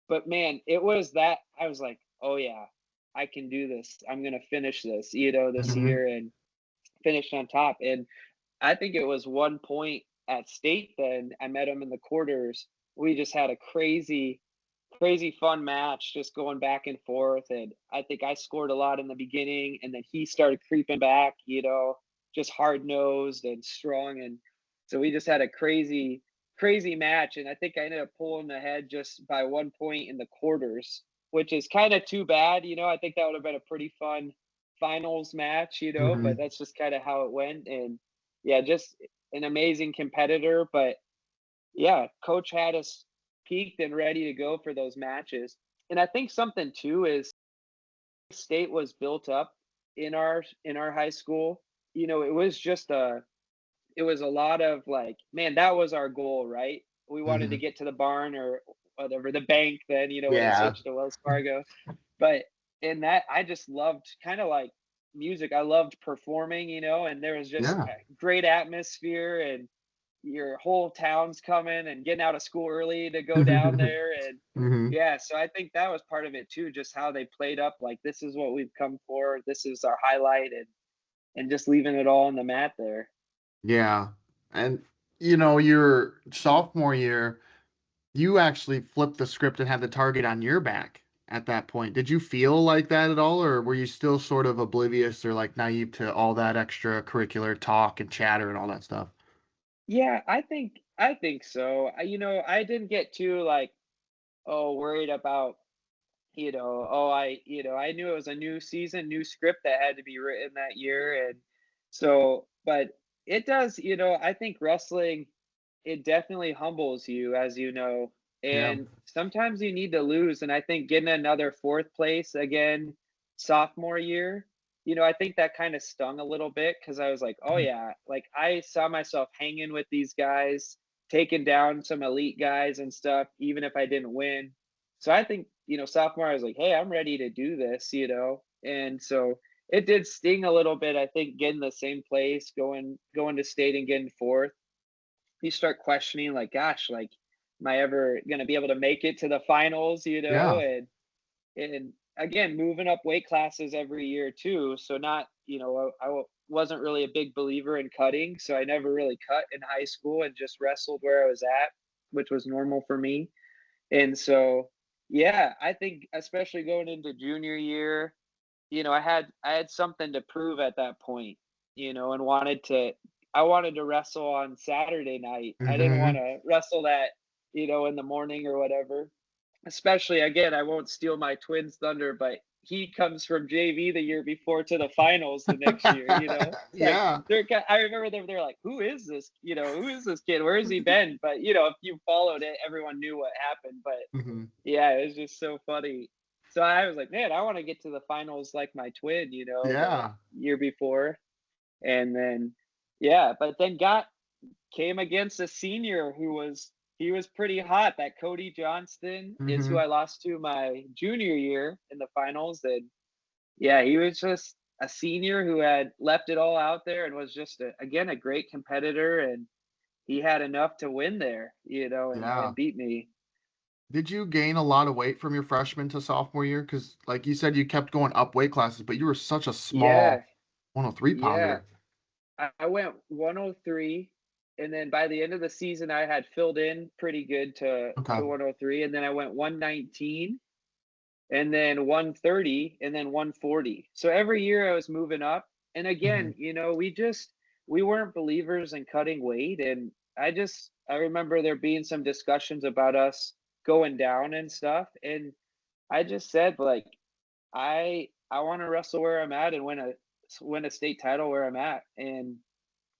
but man, it was that I was like, oh yeah, I can do this. I'm going to finish this, this Mm-hmm. year and finish on top. And I think it was 1 point at state then. I met him in the quarters. We just had a crazy fun match just going back and forth, and I think I scored a lot in the beginning and then he started creeping back, just hard-nosed and strong, and so we just had a crazy match, and I think I ended up pulling ahead just by 1 point in the quarters, which is kind of too bad. I think that would have been a pretty fun finals match, but Mm-hmm. that's just kind of how it went. And yeah, just an amazing competitor. But yeah, coach had us peaked and ready to go for those matches. And I think something too is state was built up in our high school. It was just it was a lot of like, man, that was our goal, right? We wanted to Mm-hmm. get to the barn or whatever, the bank then, when it Yeah. switched to Wells Fargo. But in that, I just loved kind of like music. I loved performing, and there was just Yeah. a great atmosphere, and your whole town's coming and getting out of school early to go down there. And Mm-hmm. yeah, so I think that was part of it too, just how they played up like this is what we've come for, this is our highlight, and just leaving it all on the mat there. Yeah. And your sophomore year, you actually flipped the script and had the target on your back at that point. Did you feel like that at all, or were you still sort of oblivious or like naive to all that extracurricular talk and chatter and all that stuff? Yeah, I think so. I didn't get too like, oh, worried about, I knew it was a new season, new script that had to be written that year. And so, but it does, I think wrestling, it definitely humbles you, as you know. Yeah. And sometimes you need to lose. And I think getting another fourth place again, sophomore year, I think that kind of stung a little bit because I was like, oh, yeah, like I saw myself hanging with these guys, taking down some elite guys and stuff, even if I didn't win. So I think, sophomore, I was like, hey, I'm ready to do this. And so it did sting a little bit, I think, getting the same place, going to state and getting fourth. You start questioning like, gosh, like, am I ever going to be able to make it to the finals, Yeah. and again, moving up weight classes every year too. So not, wasn't really a big believer in cutting, so I never really cut in high school and just wrestled where I was at, which was normal for me. And so yeah, I think especially going into junior year, I had something to prove at that point, and I wanted to wrestle on Saturday night. I didn't want Hmm. to wrestle that, in the morning or whatever. Especially again, I won't steal my twins' thunder, but he comes from JV the year before to the finals the next year. It's like Yeah. I remember they're like, who is this? Who is this kid? Where has he been? But if you followed it, everyone knew what happened. But Hmm. yeah, it was just so funny. So I was like, man, I want to get to the finals like my twin, the Yeah. year before. And then, yeah, but then came against a senior he was pretty hot. That Cody Johnston is who Hmm. I lost to my junior year in the finals. And yeah, he was just a senior who had left it all out there and was just, again, a great competitor. And he had enough to win there, Yeah. and beat me. Did you gain a lot of weight from your freshman to sophomore year? Because, like you said, you kept going up weight classes, but you were such a Yeah, small 103 yeah. pounder. I went 103, and then by the end of the season, I had filled in pretty good to Okay. 103, and then I went 119, and then 130, and then 140. So every year I was moving up. And Hmm. again, we weren't believers in cutting weight, and I remember there being some discussions about us going down and stuff, and I just said like I want to wrestle where I'm at and win a state title where I'm at. And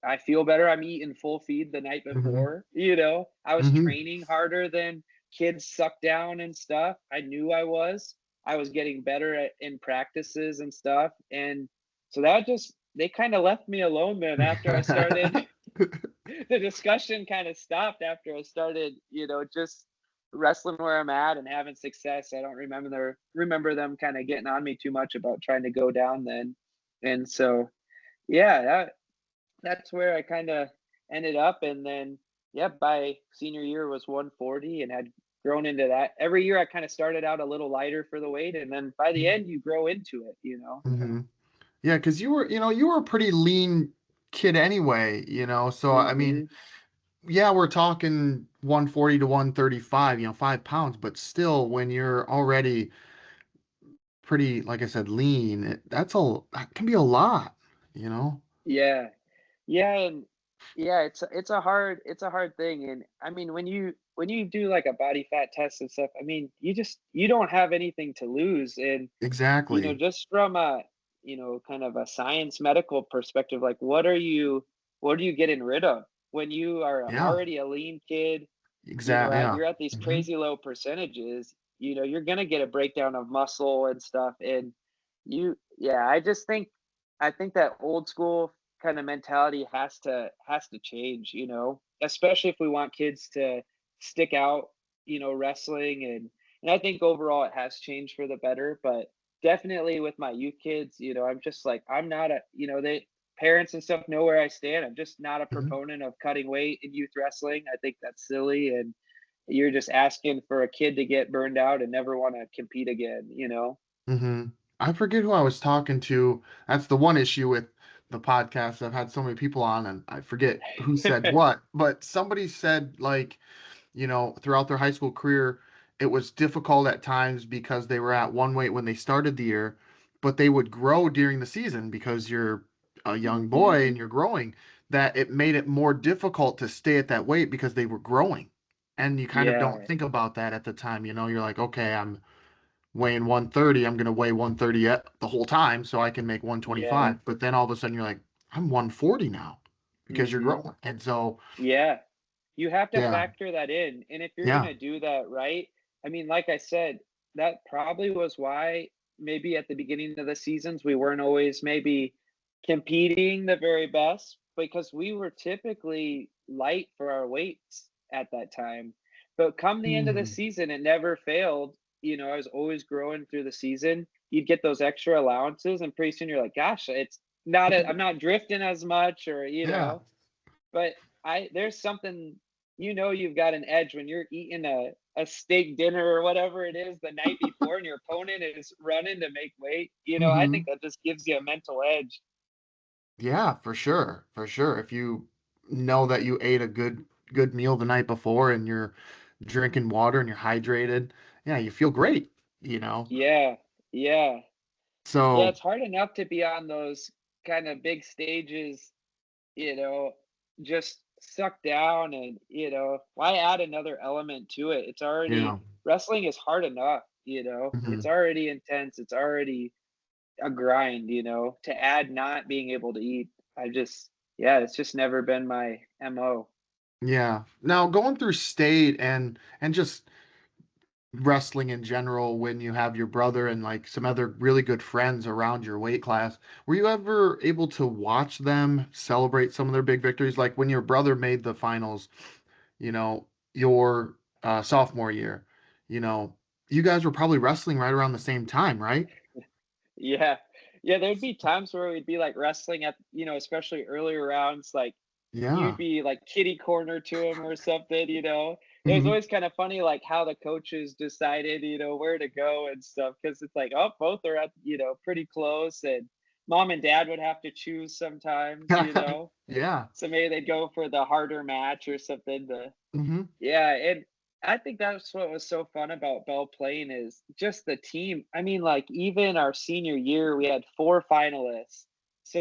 I feel better. I'm eating full feed the night Hmm. before. I was Hmm. training harder than kids suck down and stuff. I knew I was. I was getting better in practices and stuff. And so they kind of left me alone then after I started. The discussion kind of stopped after I started, just wrestling where I'm at and having success. I don't remember them kind of getting on me too much about trying to go down then. And so, yeah, that's where I kind of ended up. And then, yeah, by senior year was 140 and had grown into that. Every year I kind of started out a little lighter for the weight, and then by the end you grow into it, you know. Mm-hmm. Yeah, because you were a pretty lean kid anyway, So I mean, Hmm. yeah, we're talking 140 to 135, 5 pounds, but still, when you're already pretty, like I said, lean, that can be a lot, you know? Yeah. Yeah, and yeah, it's a hard thing, and I mean when you do like a body fat test and stuff, I mean you don't have anything to lose, and Exactly. just from a kind of a science medical perspective, like what are you getting rid of when you are Yeah. already a lean kid, Yeah. you're at these Hmm. crazy low percentages, you're gonna get a breakdown of muscle and stuff, and yeah, I think that old school kind of mentality has to change, especially if we want kids to stick out, wrestling, and I think overall it has changed for the better, but definitely with my youth kids, I'm just like I'm not they parents and stuff know where I stand. I'm just not a Hmm. proponent of cutting weight in youth wrestling. I think that's silly, and you're just asking for a kid to get burned out and never want to compete again. Hmm. I forget who I was talking to. That's the one issue with the podcast. I've had so many people on, and I forget who said what, but somebody said, like, throughout their high school career, it was difficult at times because they were at one weight when they started the year, but they would grow during the season because you're a young Hmm. boy and you're growing, that it made it more difficult to stay at that weight because they were growing. And you kind of don't Yeah. think about that at the time, you're like, okay, I'm weighing 130, I'm going to weigh 130 the whole time so I can make Yeah. 125. But then all of a sudden you're like, I'm 140 now because you're Hmm. growing. And so, Yeah. You have to yeah, factor that in. And if you're yeah. gonna do that right, I mean, like I said, that probably was why maybe at the beginning of the seasons we weren't always maybe competing the very best because we were typically light for our weights at that time. But come the end of the Hmm. season, it never failed. I was always growing through the season. You'd get those extra allowances, and pretty soon you're like, gosh, I'm not drifting as much, or Yeah. but there's something, you've got an edge when you're eating a steak dinner or whatever it is the night before and your opponent is running to make weight. I think Hmm. that just gives you a mental edge. Yeah, for sure. For sure. If you know that you ate a good meal the night before and you're drinking water and you're hydrated, yeah, you feel great, you know. Yeah, yeah, yeah. So, It's hard enough to be on those kind of big stages, you know, just sucked down, and why add another element to it? It's already yeah. wrestling is hard enough, it's Hmm. already intense, it's already a grind, to add not being able to eat. Yeah, it's just never been my MO. Yeah. Now, going through state and just wrestling in general, when you have your brother and like some other really good friends around your weight class, were you ever able to watch them celebrate some of their big victories? Like when your brother made the finals, your sophomore year, you know, you guys were probably wrestling right around the same time, right? Yeah. Yeah, there'd be times where we'd be like wrestling at, especially earlier rounds, like you'd Yeah. be like kitty corner to him or something. It was Hmm. always kind of funny, like how the coaches decided, where to go and stuff. Cause it's like, oh, both are at, pretty close. And mom and dad would have to choose sometimes. Yeah. So maybe they'd go for the harder match or something to. Hmm. Yeah, and I think that's what was so fun about Belle Plaine is just the team. I mean, like even our senior year, we had four finalists. So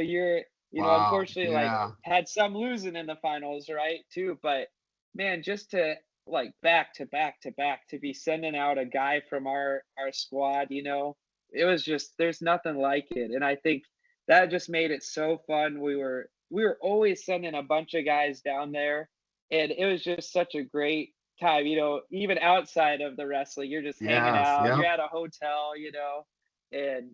Wow. unfortunately, like Yeah. had some losing in the finals, right? Too, but man, just to like back to back to back to be sending out a guy from our squad, it was just there's nothing like it, and I think that just made it so fun. We were always sending a bunch of guys down there, and it was just such a great time, even outside of the wrestling, you're just hanging Yes. out, you're Yep. at a hotel, and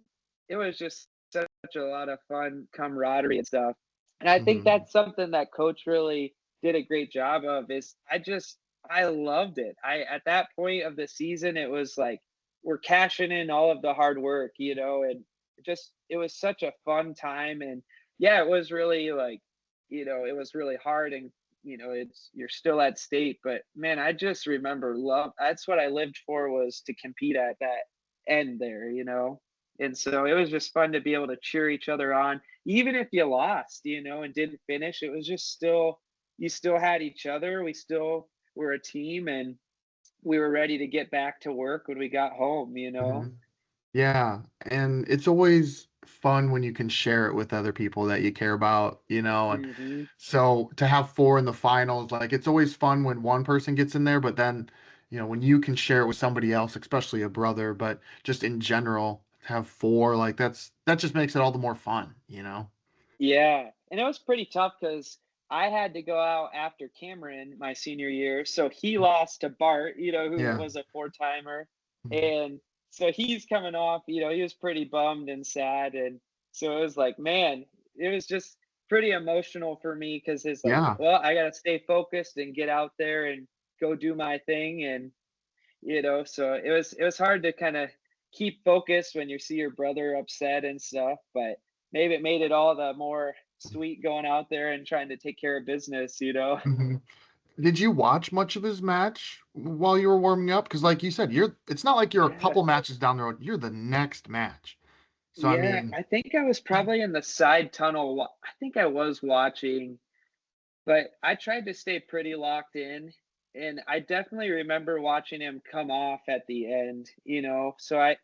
it was just such a lot of fun camaraderie and stuff. And I think Hmm. that's something that coach really did a great job of is I just I loved it. At that point of the season, it was like we're cashing in all of the hard work, and it was such a fun time. And yeah, it was really like, it was really hard, and you're still at state, but man, I just remember that's what I lived for, was to compete at that end there. And so it was just fun to be able to cheer each other on, even if you lost, and didn't finish. It was just still, you still had each other. We still were a team, and we were ready to get back to work when we got home. Mhm. Yeah, and it's always fun when you can share it with other people that you care about, and Hmm. so to have four in the finals, like it's always fun when one person gets in there, but then, when you can share it with somebody else, especially a brother, but just in general, have four, like that just makes it all the more fun. Yeah, and it was pretty tough because I had to go out after Cameron my senior year, so he lost to Bart, who Yeah. was a four-timer, Mhm. and so he's coming off, he was pretty bummed and sad, and so it was like, man, it was just pretty emotional for me because it's like, Yeah. well, I gotta stay focused and get out there and go do my thing, and so it was hard to kind of keep focused when you see your brother upset and stuff, but maybe it made it all the more sweet going out there and trying to take care of business. Mhm. Did you watch much of his match while you were warming up? Because like you said, it's not like you're a Yeah. couple matches down the road, you're the next match. So I Yeah, mean, I think I was probably in the side tunnel. I think I was watching, but I tried to stay pretty locked in. And I definitely remember watching him come off at the end. So I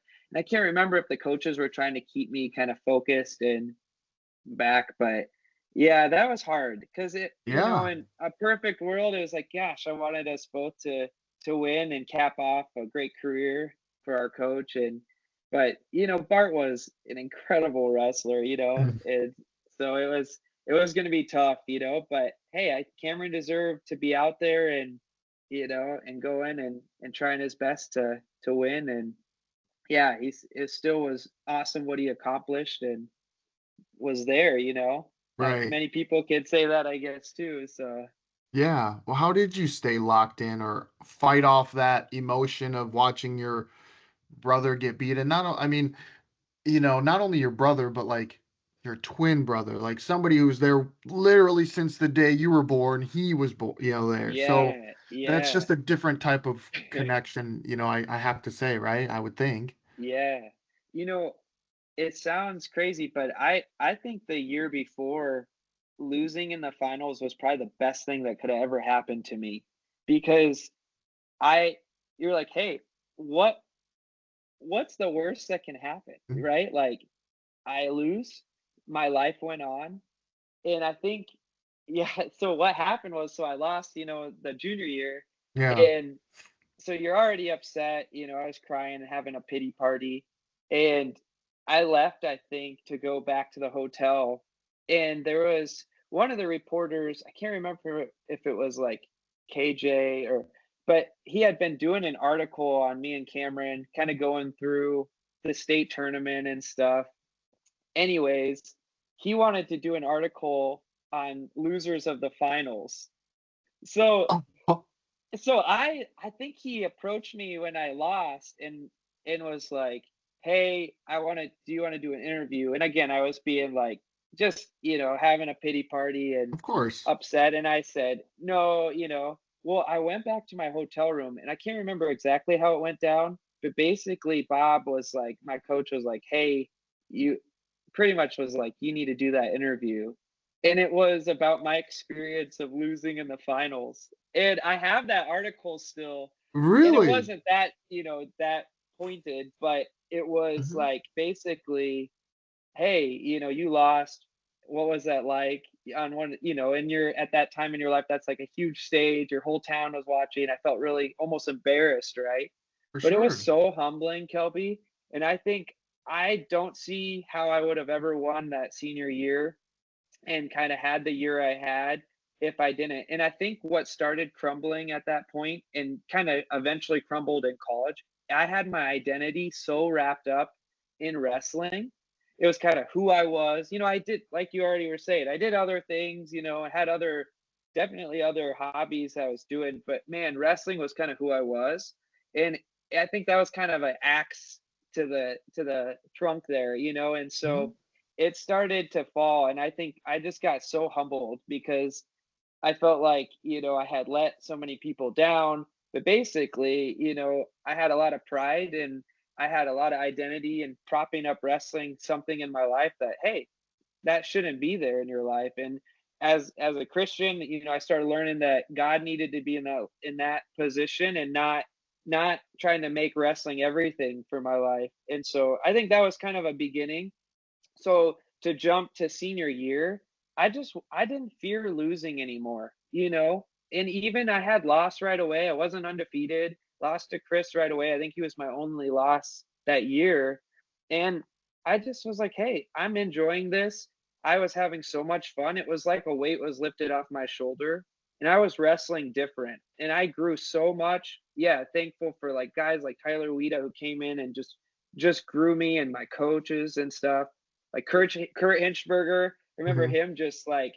can't remember if the coaches were trying to keep me kind of focused and back, but yeah, that was hard because yeah. in a perfect world, it was like, gosh, I wanted us both to win and cap off a great career for our coach. And but Bart was an incredible wrestler, and so it was going to be tough, but hey, Cameron deserved to be out there and go in and trying his best to win. And yeah, it still was awesome what he accomplished and was there. Not Right. many people could say that, I guess, too. So Yeah. Well, how did you stay locked in or fight off that emotion of watching your brother get beat? And I mean, not only your brother, but like your twin brother, like somebody who's there literally since the day you were born, he was born, there. So yeah, that's yeah, just a different type of connection, I have to say, right? I would think. yeah. You know, it sounds crazy, but I think the year before, losing in the finals was probably the best thing that could have ever happened to me, because I you're like, hey, what what's the worst that can happen, Mhm. right? Like, I lose, my life went on. And I think, yeah, so what happened was, so I lost, the junior year, Yeah. and so you're already upset, I was crying and having a pity party, and I left, I think, to go back to the hotel, and there was one of the reporters, I can't remember if it was like KJ but he had been doing an article on me and Cameron, kind of going through the state tournament and stuff. Anyways, he wanted to do an article on losers of the finals. So Oh, oh, so I think he approached me when I lost and was like, "Hey, do you want to do an interview?" And again, I was being like, just, having a pity party and of course. upset, and I said, "No. Well, I went back to my hotel room, and I can't remember exactly how it went down, but basically Bob was like, my coach was like, "Hey, you," pretty much was like, "You need to do that interview." And it was about my experience of losing in the finals. And I have that article still, and it Really? wasn't that pointed, but it was Mhm. like, basically, "Hey, you lost. What was that like?" On and you're at that time in your life, that's like a huge stage. Your whole town was watching. I felt really almost embarrassed, right? For But it was sure. so humbling, Kelby. And I think I don't see how I would have ever won that senior year and kind of had the year I had if I didn't. And I think what started crumbling at that point and kind of eventually crumbled in college, I had my identity so wrapped up in wrestling. It was kind of who I was. I did, like you already were saying, I did other things, I had other definitely other hobbies I was doing, but man, wrestling was kind of who I was. And I think that was kind of an axe to the trunk there, and Mhm. so it started to fall. And I think I just got so humbled because I felt like, I had let so many people down, but basically, I had a lot of pride and I had a lot of identity in propping up wrestling, something in my life that, hey, that shouldn't be there in your life. And as a Christian, I started learning that God needed to be in that position and not trying to make wrestling everything for my life. And so I think that was kind of a beginning. So to jump to senior year, I didn't fear losing anymore. And even I had lost right away. I wasn't undefeated. Lost to Chris right away. I think he was my only loss that year. And I just was like, hey, I'm enjoying this. I was having so much fun. It was like a weight was lifted off my shoulder. And I was wrestling different. And I grew so much. Yeah, thankful for like guys like Tyler Weeda who came in and just grew me and my coaches and stuff like Kurt Hinchberger. Remember Mhm. him just like,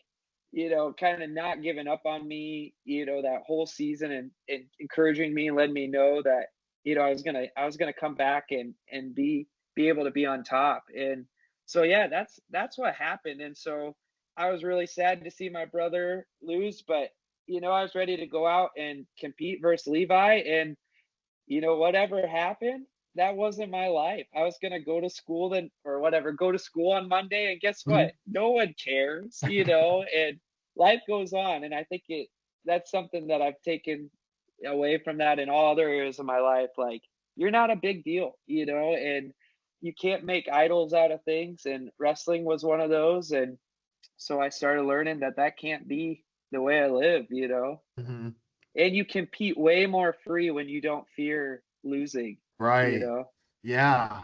kind of not giving up on me, that whole season and encouraging me and letting me know that, I was gonna come back and be able to be on top. And so yeah, that's what happened. And so I was really sad to see my brother lose, but I was ready to go out and compete versus Levi. And whatever happened, that wasn't my life. I was gonna go to school then or whatever, go to school on Monday, and guess Mhm. what? No one cares, and life goes on. And I think that's something that I've taken away from that in all other areas of my life. Like, you're not a big deal, and you can't make idols out of things. And wrestling was one of those. And so I started learning that can't be the way I live. Mhm. And you compete way more free when you don't fear losing, you Right. know? Yeah.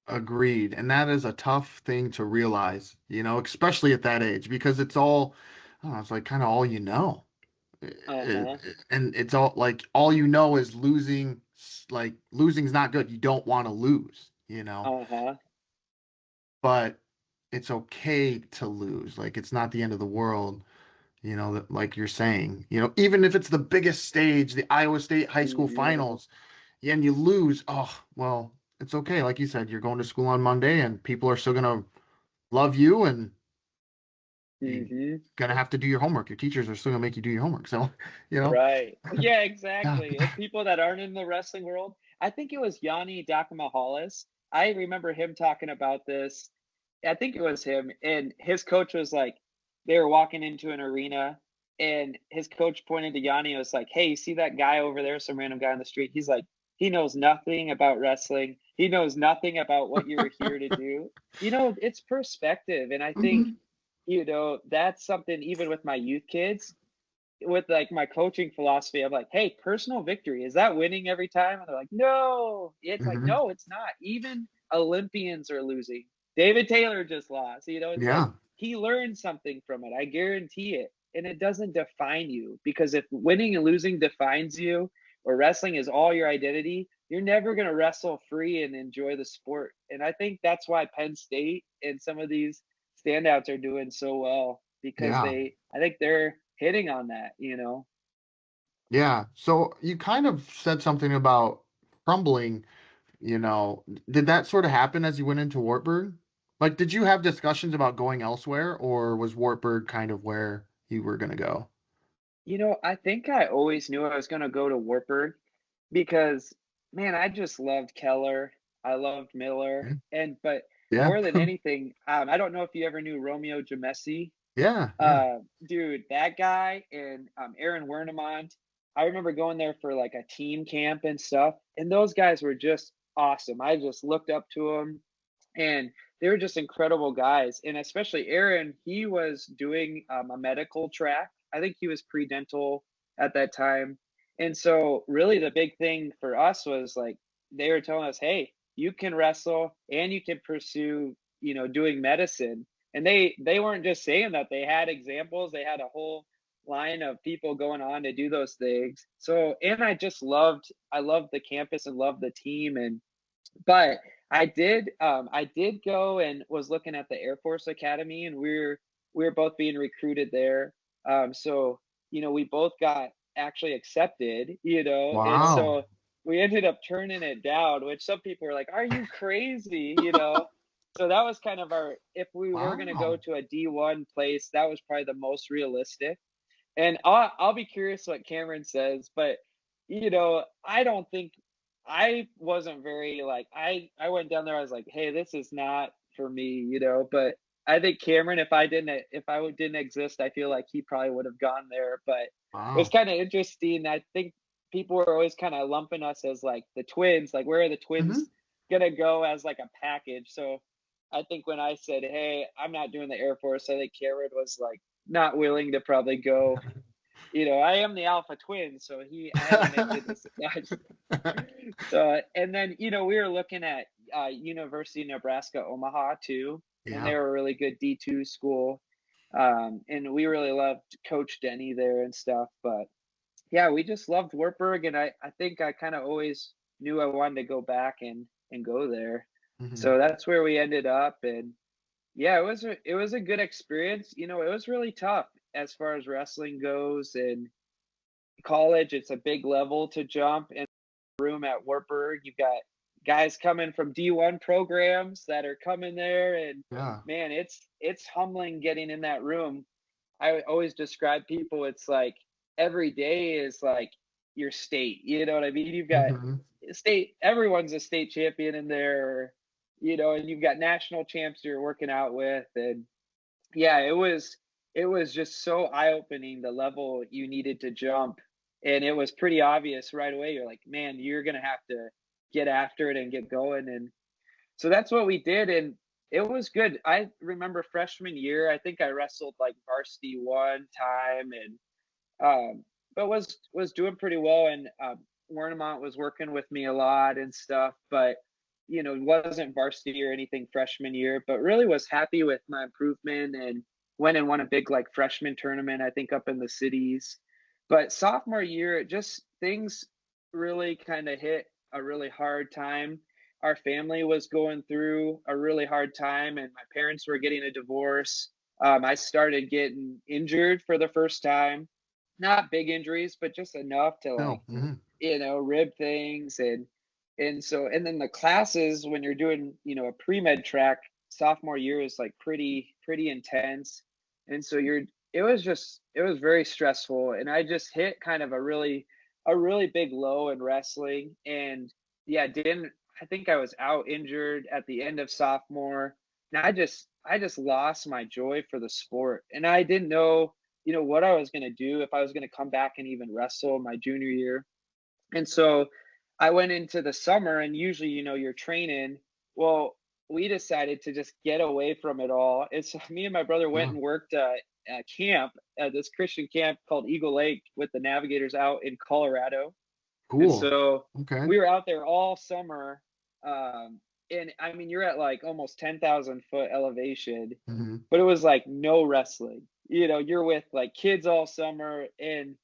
Agreed. And that is a tough thing to realize, especially at that age, because it's all, I don't know, it's like kind of all you know. Uh-huh. And it's all like all you know is losing, like losing's not good. You don't want to lose. Uh-huh. But it's okay to lose. Like it's not the end of the world, like you're saying, even if it's the biggest stage, the Iowa State high school Mhm. finals, and you lose, oh, well, it's okay. Like you said, you're going to school on Monday and people are still gonna love you and you Mhm. gonna have to do your homework. Your teachers are still gonna make you do your homework. So, you know, Right. Yeah, yeah. exactly. And people that aren't in the wrestling world, I think it was Yanni Dakamahalis. I remember him talking about this. I think it was him, and his coach was like, they were walking into an arena, and his coach pointed to Yanni and was like, "Hey, you see that guy over there? Some random guy on the street." He's like, "He knows nothing about wrestling. He knows nothing about what you're here to do." It's perspective, and I think, Mhm. that's something even with my youth kids with like my coaching philosophy. I'm like, hey, personal victory, is that winning every time? And they're like, no. It's like, Mhm. no, it's not. Even Olympians are losing. David Taylor just lost. It's like Yeah. he learned something from it. I guarantee it. And it doesn't define you, because if winning and losing defines you, or wrestling is all your identity, you're never going to wrestle free and enjoy the sport. And I think that's why Penn State and some of these standouts are doing so well, because Yeah. I think they're hitting on that. Yeah. So you kind of said something about crumbling, did that sort of happen as you went into Wartburg? Like, did you have discussions about going elsewhere, or was Wartburg kind of where you were gonna go? I think I always knew I was going to go to Wartburg because, man, I just loved Keller. I loved Miller. But Yeah. more than anything, I don't know if you ever knew Romeo Gemesi. Yeah. Yeah. Dude, that guy and Aaron Wernemont. I remember going there for like a team camp and stuff, and those guys were just awesome. I just looked up to them, and they were just incredible guys. And especially Aaron, he was doing a medical track. I think he was pre-dental at that time. And so really the big thing for us was like they were telling us, hey, you can wrestle and you can pursue, doing medicine. And they weren't just saying that, they had examples, they had a whole line of people going on to do those things. So, and I loved the campus and loved the team. And but I did go and was looking at the Air Force Academy, and we were both being recruited there. So, we both got actually accepted, and Wow. so we ended up turning it down, which some people were like, "Are you crazy?" So that was kind of if we were going to go Wow. to a D1 place, that was probably the most realistic. And I'll be curious what Cameron says, but I don't think I wasn't very like I went down there. I was like, hey, this is not for me, But I think Cameron, if didn't exist, I feel like he probably would have gone there. But it was Wow. kind of interesting. I think people were always kind of lumping us as like the twins, like where are the Hmm. twins gonna go as like a package? So I think when I said, hey, I'm not doing the Air Force, I think Cameron was like not willing to probably go. I am the alpha twin, so I had to make the decision. So, and then, we were looking at University of Nebraska Omaha too, and Yeah. they were a really good D2 school. And we really loved Coach Denny there and stuff. But yeah, we just loved Wartburg, and I think I kind of always knew I wanted to go back and go there. Hmm. So that's where we ended up, and yeah, it was a good experience. It was really tough as far as wrestling goes, and college, it's a big level to jump in the room at Wartburg. You've got guys coming from D1 programs that are coming there, and Yeah. man, it's humbling getting in that room. I always describe people, it's like every day is like your state. You know what I mean? You've got Hmm. everyone's a state champion in there, and you've got national champs you're working out with, and yeah, it was just so eye-opening the level you needed to jump, and it was pretty obvious right away. You're like, "Man, you're gonna have to get after it and get going," and so that's what we did, and it was good. I remember freshman year, I think I wrestled, like, varsity one time and, but was doing pretty well, and, Warnemont was working with me a lot and stuff, but, wasn't varsity or anything freshman year, but really was happy with my improvement and went and won a big, like, freshman tournament, I think, up in the cities. But sophomore year, it just things really kinda hit a really hard time. Our family was going through a really hard time, and my parents were getting a divorce. I started getting injured for the first time, not big injuries, but just enough to like, No. Hmm. rib things and then the classes when you're doing, a pre-med track sophomore year is like pretty intense. And so it was very stressful and I just hit kind of a really big low in wrestling and yeah, didn't I think I was out injured at the end of sophomore. And I just lost my joy for the sport. And I didn't know what I was going to do if I was going to come back and even wrestle my junior year. And so I went into the summer and usually, you're training. Well, we decided to just get away from it all. And so me and my brother went Yeah. and worked at camp, this Christian camp called Eagle Lake with the Navigators out in Colorado. And Cool. so Okay. we were out there all summer. And I mean, you're at like almost 10,000 foot elevation, Hmm. but it was like no wrestling. You're with like kids all summer. And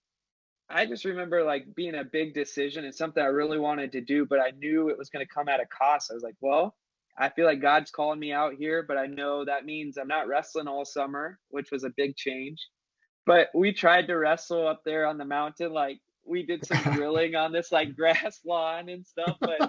I just remember like being a big decision and something I really wanted to do, but I knew it was going to come at a cost. I was like, well, I feel like God's calling me out here, but I know that means I'm not wrestling all summer, which was a big change. But we tried to wrestle up there on the mountain. Like we did some drilling on this like grass lawn and stuff. But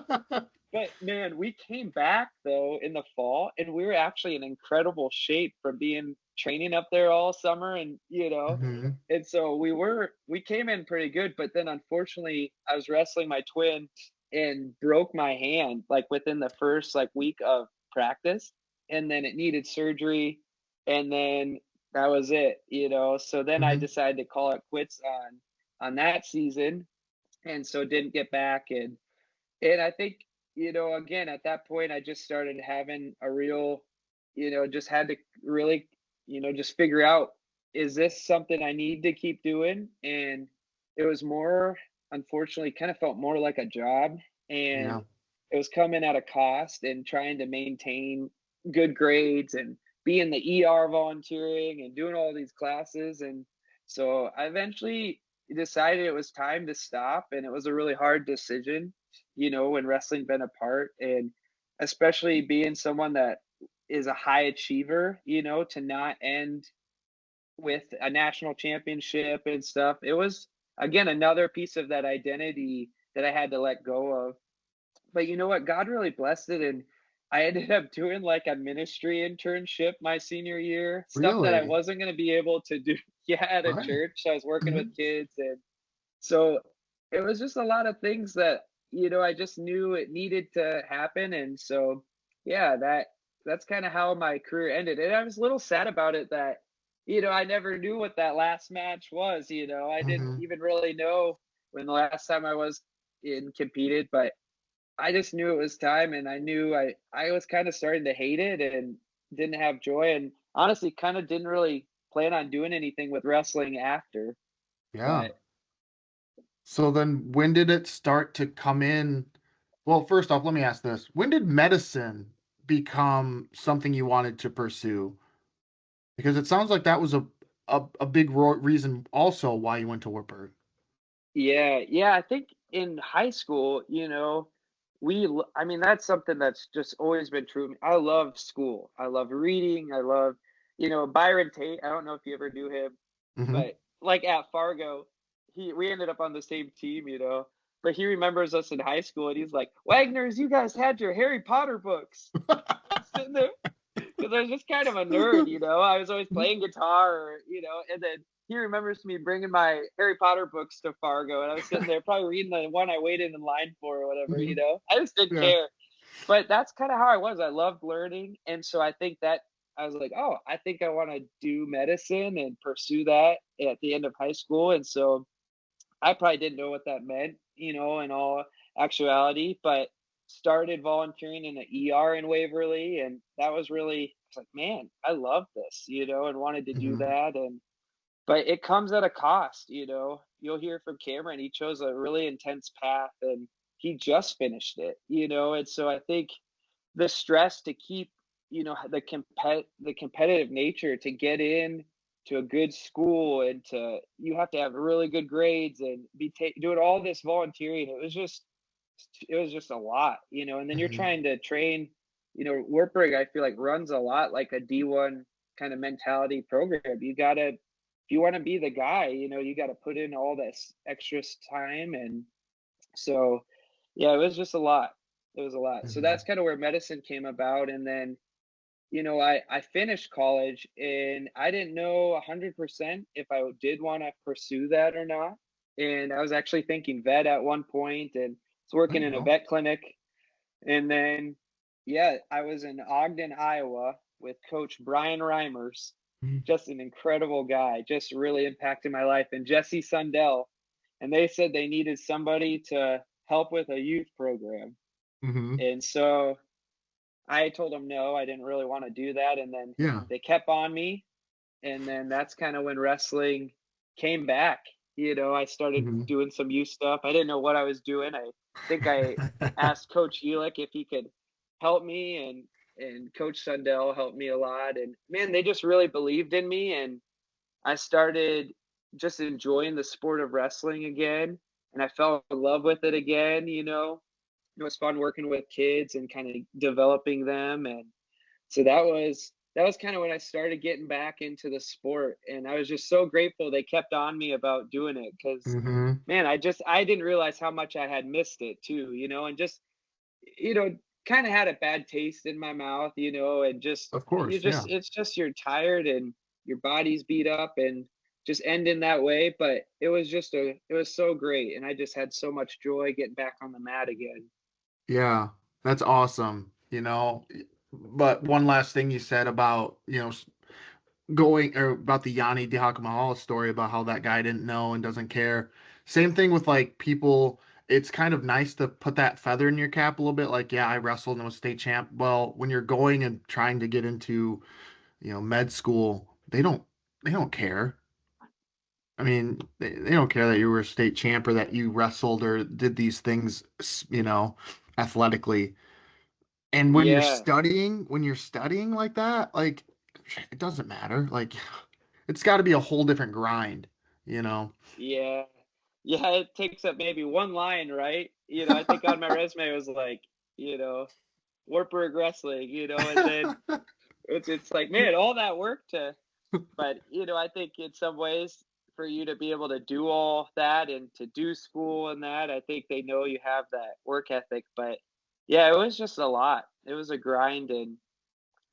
man, we came back though in the fall and we were actually in incredible shape from being training up there all summer Hmm. and so we came in pretty good, but then unfortunately I was wrestling my twin and broke my hand like within the first like week of practice and then it needed surgery and then that was it. So then I Hmm. decided to call it quits on that season and so didn't get back and I think, again, at that point, I just started having a real, just had to really, just figure out, is this something I need to keep doing? And it was more, unfortunately, kind of felt more like a job. Yeah. And it was coming at a cost and trying to maintain good grades and be in the ER volunteering and doing all these classes. And so I eventually decided it was time to stop. And it was a really hard decision when wrestling been apart and especially being someone that is a high achiever, to not end with a national championship and stuff. It was, again, another piece of that identity that I had to let go of. But you know what? God really blessed it, and I ended up doing like a ministry internship my senior year, stuff that I Really? wasn't going to be able to do, yeah, at a Right. church. I was working with Hmm. kids, and so it was just a lot of things that, I just knew it needed to happen. And so, yeah, that's kind of how my career ended. And I was a little sad about it that, I never knew what that last match was. I didn't Hmm. even really know when the last time I was in competed, but I just knew it was time, and I knew I was kind of starting to hate it and didn't have joy, and honestly kind of didn't really plan on doing anything with wrestling after. Yeah. But So then when did it start to come in? Well, first off, let me ask this. When did medicine become something you wanted to pursue? Because it sounds like that was a big reason also why you went to Wartburg. yeah, yeah, I think in high school, I mean, that's something that's just always been true. I love school. I love reading. I love, Byron Tate. I don't know if you ever knew him, Hmm. but like at Fargo, we ended up on the same team, but he remembers us in high school, and he's like, Wagner's, you guys had your Harry Potter books. Sitting there, because I was just kind of a nerd, I was always playing guitar, and then he remembers me bringing my Harry Potter books to Fargo, and I was sitting there probably reading the one I waited in line for or whatever, Hmm. I just didn't Yeah. care. But that's kind of how I was. I loved learning, and so I think that I was like, oh, I think I want to do medicine and pursue that at the end of high school. And so I probably didn't know what that meant, in all actuality, but started volunteering in the ER in Waverly. And that was really, it's like, man, I love this, and wanted to do Hmm. that. But it comes at a cost, you'll hear from Cameron. He chose a really intense path, and he just finished it, and so I think the stress to keep, the competitive nature to get in to a good school, and to you have to have really good grades and be doing all this volunteering. It was just a lot, and then you're Hmm. trying to train. Wartburg, I feel like, runs a lot like a D1 kind of mentality program. You gotta, if you want to be the guy, you got to put in all this extra time. And so, yeah, it was just a lot. It was a lot. So Hmm. that's kind of where medicine came about. And then, I finished college, and I didn't know 100% if I did want to pursue that or not. And I was actually thinking vet at one point, and was There working you in a go. vet clinic. And then, yeah, I was in Ogden, Iowa with Coach Brian Reimers, just an incredible guy, just really impacted my life, and Jesse Sundell. And they said they needed somebody to help with a youth program. Hmm. And so I told them no, I didn't really want to do that. And then Yeah. they kept on me. And then that's kind of when wrestling came back. I started Hmm. doing some youth stuff. I didn't know what I was doing. I think I asked Coach Ulick if he could help me, and Coach Sundell helped me a lot. And man, they just really believed in me, and I started just enjoying the sport of wrestling again, and I fell in love with it again. It was fun working with kids and kind of developing them. And so that was kind of when I started getting back into the sport, and I was just so grateful they kept on me about doing it, because Hmm. man, I didn't realize how much I had missed it too, and just, you know kind of had a bad taste in my mouth, and just Of course. Yeah. it's just you're tired, and your body's beat up, and just ending that way. But it was so great, and I just had so much joy getting back on the mat again. Yeah. That's awesome. But one last thing you said about, going or about the Yanni Diakomahala story about how that guy didn't know and doesn't care. Same thing with like people. It's kind of nice to put that feather in your cap a little bit. Like, yeah, I wrestled and was state champ. Well, when you're going and trying to get into, med school, they don't care. I mean, they don't care that you were a state champ or that you wrestled or did these things, you know, athletically. And Yeah, when you're studying like that, like it doesn't matter. Like it's got to be a whole different grind, you know. yeah, yeah. It takes up maybe one line, right? I think on my resume it was like, you know Wartburg wrestling, and then it's like, man, all that work to But, I think in some ways for you to be able to do all that and to do school and that, I think they know you have that work ethic. But yeah, it was just a lot. It was a grind. And,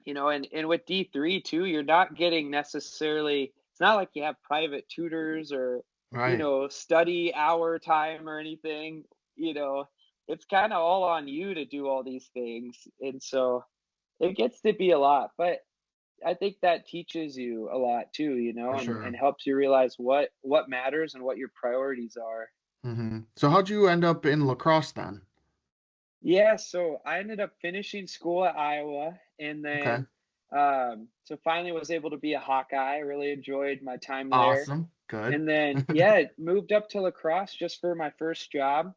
and with D3 too, you're not getting necessarily, it's not like you have private tutors or, Right. study hour time or anything, you know, it's kind of all on you to do all these things. And so it gets to be a lot. But I think that teaches you a lot too, For and sure. helps you realize what matters and what your priorities are. So how'd you end up in lacrosse then? Yeah, so I ended up finishing school at Iowa, and Okay. then so finally was able to be a Hawkeye. Really enjoyed my time there. Awesome. Good. And then yeah, moved up to lacrosse just for my first job.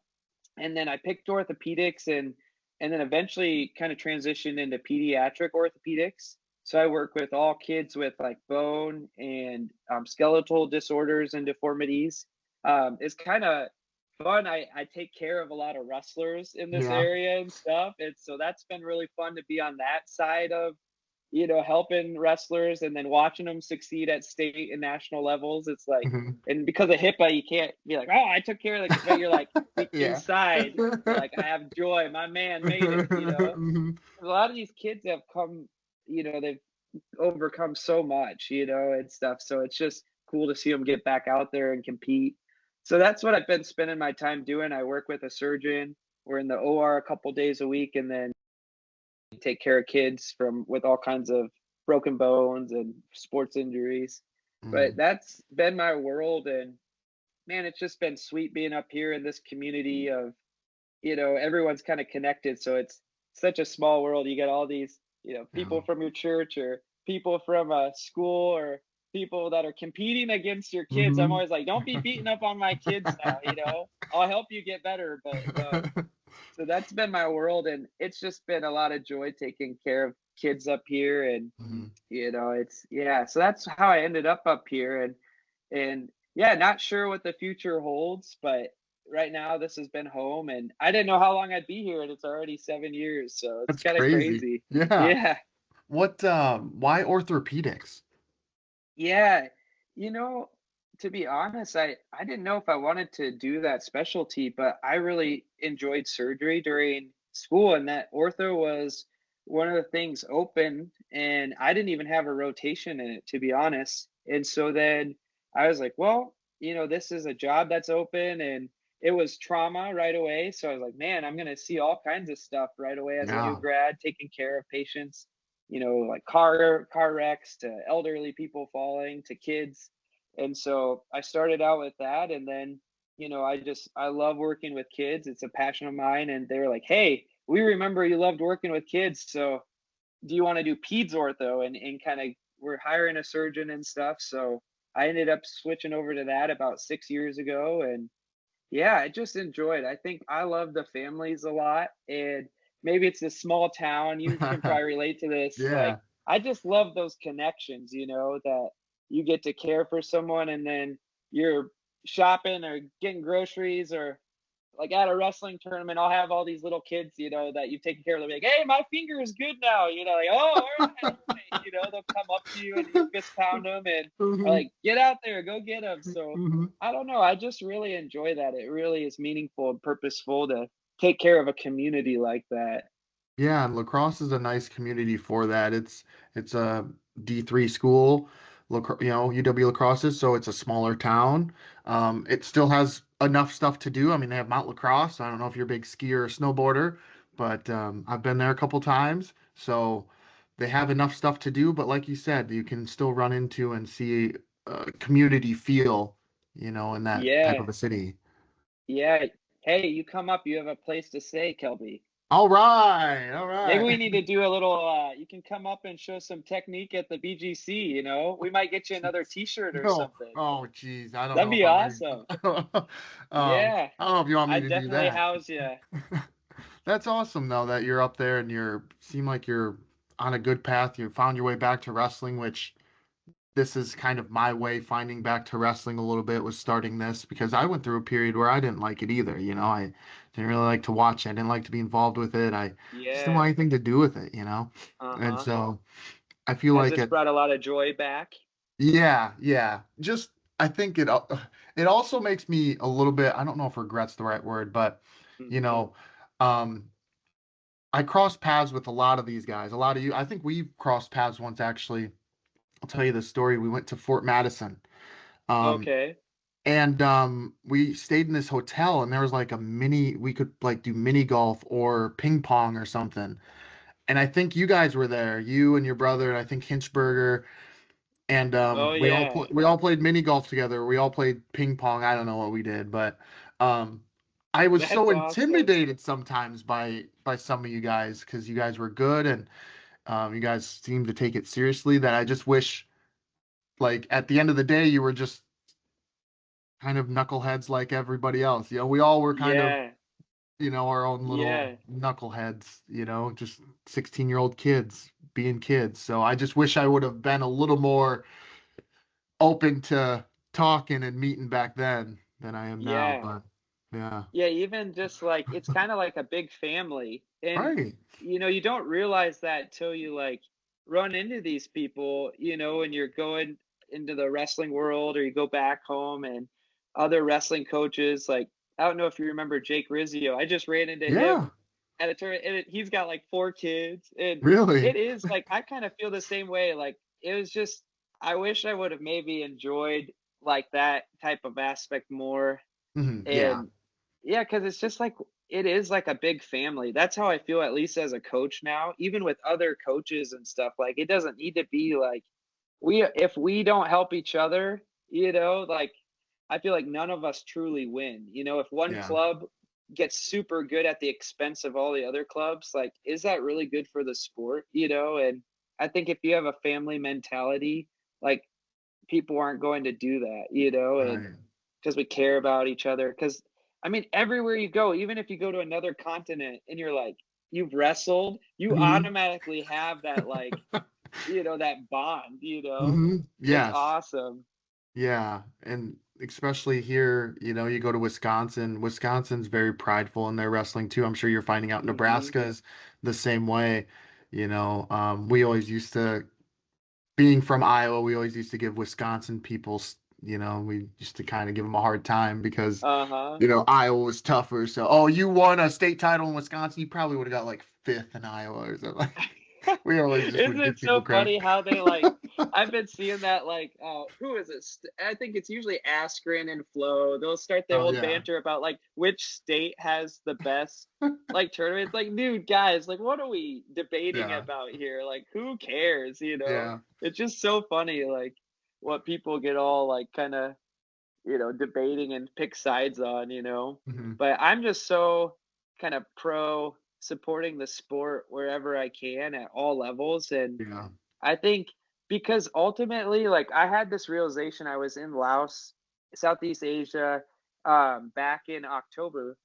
And then I picked orthopedics, and then eventually kind of transitioned into pediatric orthopedics. So I work with all kids with like bone and skeletal disorders and deformities. It's kind of fun. I take care of a lot of wrestlers in this Yeah. area and stuff, and so that's been really fun to be on that side of helping wrestlers and then watching them succeed at state and national levels. It's like, Mhm. and because of HIPAA, you can't be like, oh, I took care of the, but you're like Yeah. inside, you're like, I have joy. My man made it. Mhm. A lot of these kids have come, they've overcome so much, and stuff. So it's just cool to see them get back out there and compete. So that's what I've been spending my time doing. I work with a surgeon. We're in the OR a couple days a week, and then take care of kids from with all kinds of broken bones and sports injuries. But Mm. that's been my world, and man, it's just been sweet being up here in this community of, everyone's kind of connected. So it's such a small world. You got all these, Yeah. people from your church or people from a school or people that are competing against your kids. I'm Mhm. always like, don't be beating up on my kids now, I'll help you get better. But so that's been my world, and it's just been a lot of joy taking care of kids up here. And Mhm. it's yeah, so that's how I ended up here. And yeah, not sure what the future holds, but right now this has been home, and I didn't know how long I'd be here, and it's already 7 years, so it's That's kind of crazy. crazy. Yeah. Yeah. Why orthopedics? Yeah, you know, to be honest, I didn't know if I wanted to do that specialty, but I really enjoyed surgery during school, and that ortho was one of the things open, and I didn't even have a rotation in it, to be honest. And so then I was like, well, this is a job that's open, and it was trauma right away. So I was like, man, I'm gonna see all kinds of stuff right away as a new Yeah. grad, taking care of patients, like car wrecks to elderly people falling to kids. And so I started out with that, and then I love working with kids. It's a passion of mine, and they were like, "Hey, we remember you loved working with kids, so do you want to do peds ortho?" And kind of we're hiring a surgeon and stuff. So I ended up switching over to that about 6 years ago, and yeah, I just enjoyed. I think I love the families a lot, and maybe it's a small town. You can probably relate to this. Like, Yeah. I just love those connections, that you get to care for someone, and then you're shopping or getting groceries or like at a wrestling tournament, I'll have all these little kids, that you've taken care of. They'll be like, "Hey, my finger is good now." Like, "Oh, all right, all right." They'll come up to you and you fist pound them and are Mhm. like, "Get out there, go get them." So Mhm. I don't know. I just really enjoy that. It really is meaningful and purposeful to take care of a community like that. Yeah, and lacrosse is a nice community for that. It's a D3 school, UW Lacrosse is, so it's a smaller town. It still has enough stuff to do. I mean, they have Mount Lacrosse. I don't know if you're a big skier or snowboarder, but I've been there a couple times, so they have enough stuff to do. But like you said, you can still run into and see a community feel, in that type Yeah, of a city. yeah. Hey, you come up, you have a place to stay, Kelby. All right, all Maybe right. we need to do a little you can come up and show some technique at the BGC, We might get you another t-shirt or No. something. Oh, geez. I don't That'd know if be I'm ready. awesome. I Yeah, don't know if you want me I to do definitely that. house you. That's awesome though that you're up there and seem like you're on a good path. You found your way back to wrestling, which this is kind of my way finding back to wrestling a little bit was starting this because I went through a period where I didn't like it either. I didn't really like to watch it. I didn't like to be involved with it. I just didn't want Yeah. anything to do with it. And Uh-huh. so I feel Has like this it. brought a lot of joy back? Yeah, yeah. Just I think it also makes me a little bit, I don't know if regret's the right word, but you Mhm. know, um I crossed paths with a lot of these guys. A lot of you, I think we crossed paths once actually. I'll tell you the story. We went to Fort Madison. Um Okay. and we stayed in this hotel and there was like a mini we could like do mini golf or ping pong or something. And I think you guys were there, you and your brother, and I think Hinchberger. And Oh we yeah. we all played mini golf together. We all played ping pong. I don't know what we did, but um, I was That's so awesome. intimidated sometimes by some of you guys because you guys were good and you guys seemed to take it seriously. That I just wish, like at the end of the day, you were just kind of knuckleheads like everybody else. We all were kind of Yeah. our own little Yeah. knuckleheads. Just 16-year-old kids being kids. So I just wish I would have been a little more open to talking and meeting back then than I am now. Yeah. But yeah, Yeah, even just like it's kind of like a big family. And right. you don't realize that till you like run into these people, and you're going into the wrestling world or you go back home and other wrestling coaches like I don't know if you remember Jake Rizzio. I just ran into Yeah, him at a tournament and he's got like four kids and really. it is like I kind of feel the same way. Like it was just I wish I would have maybe enjoyed like that type of aspect more Yeah, and yeah, because it's just like it is like a big family. That's how I feel, at least as a coach now, even with other coaches and stuff. Like it doesn't need to be like if we don't help each other, like I feel like none of us truly win. If one yeah, club gets super good at the expense of all the other clubs, like is that really good for the sport? And I think if you have a family mentality, like people aren't going to do that, and right. because we care about each other. Because I mean, everywhere you go, even if you go to another continent and you're like, you've wrestled, you hmm automatically have that, like, that bond, It's Yes, awesome. yeah, and especially here, you go to Wisconsin. Wisconsin's very prideful in their wrestling too. I'm sure you're finding out Hmm. Nebraska is the same way. We always used to being from Iowa, we always used to give Wisconsin people, we used to kind of give them a hard time because, Uh-huh. Iowa was tougher. So, oh, you won a state title in Wisconsin, you probably would have got like fifth in Iowa or something. We always just Isn't would give it people so crap. funny how they like I've been seeing that like who is it? I think it's usually Askren and Flo. They'll start their Oh old yeah, banter about like which state has the best like tournaments. Like, dude, guys, like what are we debating yeah, about here? Like who cares, yeah, It's just so funny like what people get all like kind of, debating and pick sides on, hmm But I'm just so kind of pro supporting the sport wherever I can at all levels. And yeah. I think because ultimately, like I had this realization I was in Laos, Southeast Asia, back in October,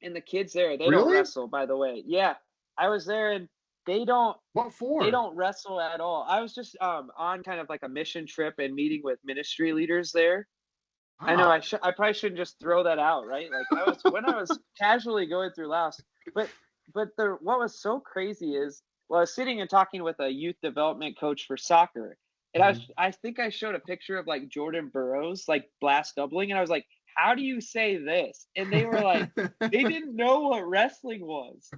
and the kids there, they don't Really? wrestle, by the way. Yeah. I was there and they don't What they for? don't wrestle at all. I was just on kind of like a mission trip and meeting with ministry leaders there. I know Wow. I probably shouldn't just throw that out, right? Like I was casually going through Laos, but the what was so crazy is well, I was sitting and talking with a youth development coach for soccer, and hmm I think I showed a picture of like Jordan Burroughs like blast doubling, and I was like, how do you say this? And they were like, they didn't know what wrestling was,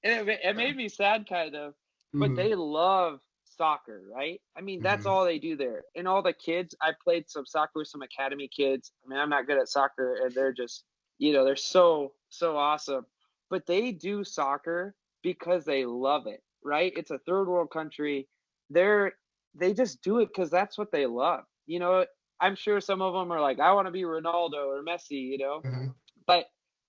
and it made me sad kind of, but hmm they love soccer, right? I mean, that's hmm all they do there. And all the kids, I played some soccer with some academy kids. I mean, I'm not good at soccer and they're just, they're so awesome. But they do soccer because they love it, right? It's a third world country. They're they just do it because that's what they love. I'm sure some of them are like, I want to be Ronaldo or Messi, hmm but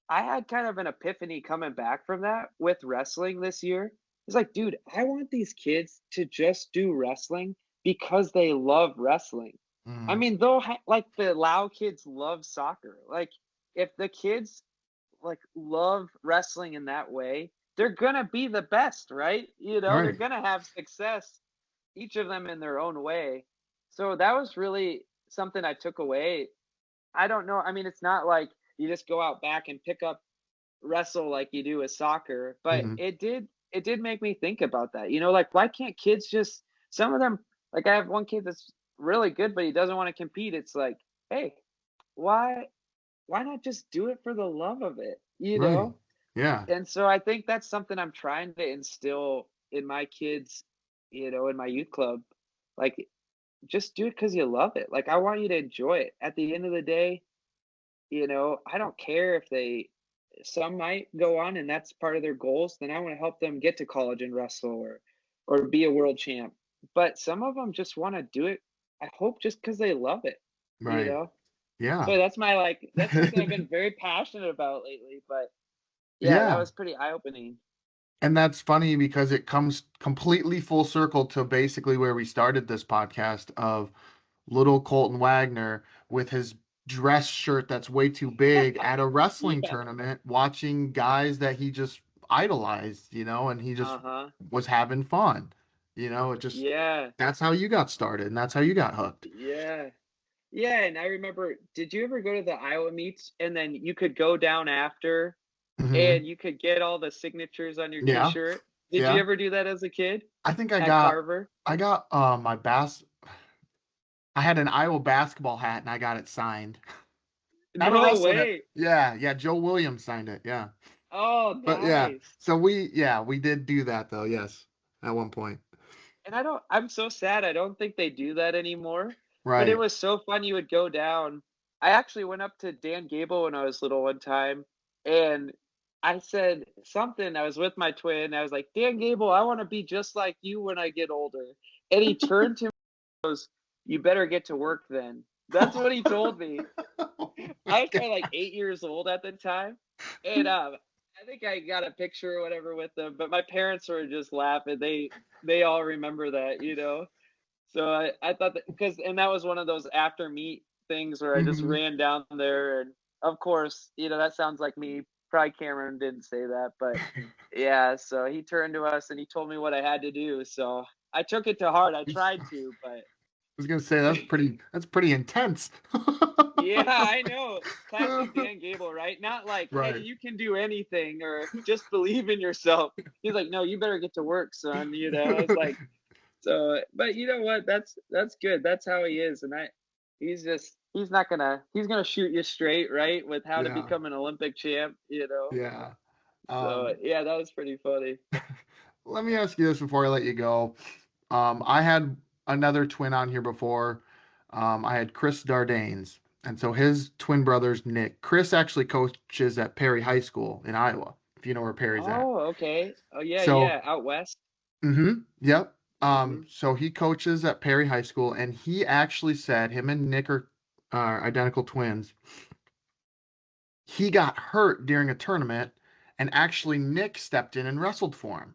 I had kind of an epiphany coming back from that with wrestling this year. It's like, dude, I want these kids to just do wrestling because they love wrestling. I hmm mean, like the Lao kids love soccer. Like, if the kids like love wrestling in that way, they're gonna be the best, right? They're Right. gonna have success, each of them in their own way. So that was really something I took away. I don't know. I mean, it's not like you just go out back and pick up wrestle like you do with soccer, but hmm it did make me think about that. Like why can't kids just some of them like I have one kid that's really good, but he doesn't want to compete. It's like, hey, why not just do it for the love of it, you Right. know? Yeah. And so I think that's something I'm trying to instill in my kids, in my youth club. Like, just do it because you love it. Like, I want you to enjoy it. At the end of the day, I don't care if some might go on and that's part of their goals. Then I want to help them get to college and wrestle or be a world champ. But some of them just want to do it, I hope, just because they love it, you Right. know? Yeah. So that's something I've been very passionate about lately. But yeah, that Yeah. was pretty eye opening. And that's funny because it comes completely full circle to basically where we started this podcast of little Colton Wagner with his dress shirt that's way too big at a wrestling Yeah. tournament, watching guys that he just idolized, and he just Uh-huh. was having fun. It just Yeah. that's how you got started and that's how you got hooked. Yeah. Yeah, and I remember, did you ever go to the Iowa meets and then you could go down after Hmm. and you could get all the signatures on your Yeah. t-shirt? Did you Yeah. ever do that as a kid I think I at got Carver? I got my I had an Iowa basketball hat and I got it signed. Not a No wrestling hat. way. Yeah, yeah, Joe Williams signed it. Yeah. Oh, But yeah, nice. so we did do that though, yes, at one point. And I'm so sad. I don't think they do that anymore. But it Right. was so fun. You would go down. I actually went up to Dan Gable when I was little one time, and I said something. I was with my twin. I was like, Dan Gable, I want to be just like you when I get older. And he turned to me and goes, you better get to work then. That's what he told me. Oh my I was God. probably like 8 years old at the time. And I think I got a picture or whatever with them, but my parents were just laughing. They all remember that. So I thought that and that was one of those after meet things where I just Mhm. ran down there and of course, that sounds like me. Probably Cameron didn't say that, but yeah, so he turned to us and he told me what I had to do. So I took it to heart. I tried to, but I was gonna say that's pretty intense. yeah, I know. Classic Dan Gable, right? Not like, hey, Right. you can do anything or just believe in yourself. He's like, no, you better get to work, son. It's like, so, but you know what? That's good. That's how he is, and he's gonna shoot you straight, right, with how to Yeah. become an Olympic champ. Yeah. So Um, yeah, that was pretty funny. Let me ask you this before I let you go. I had another twin on here before. I had Chris Dardanes, and so his twin brother's Nick. Chris actually coaches at Perry High School in Iowa, if you know where Perry's at. Oh, okay. Oh yeah, So, yeah, out west. yep. Hmm. So he coaches at Perry High School, and he actually said him and Nick are identical twins. He got hurt during a tournament, and actually Nick stepped in and wrestled for him.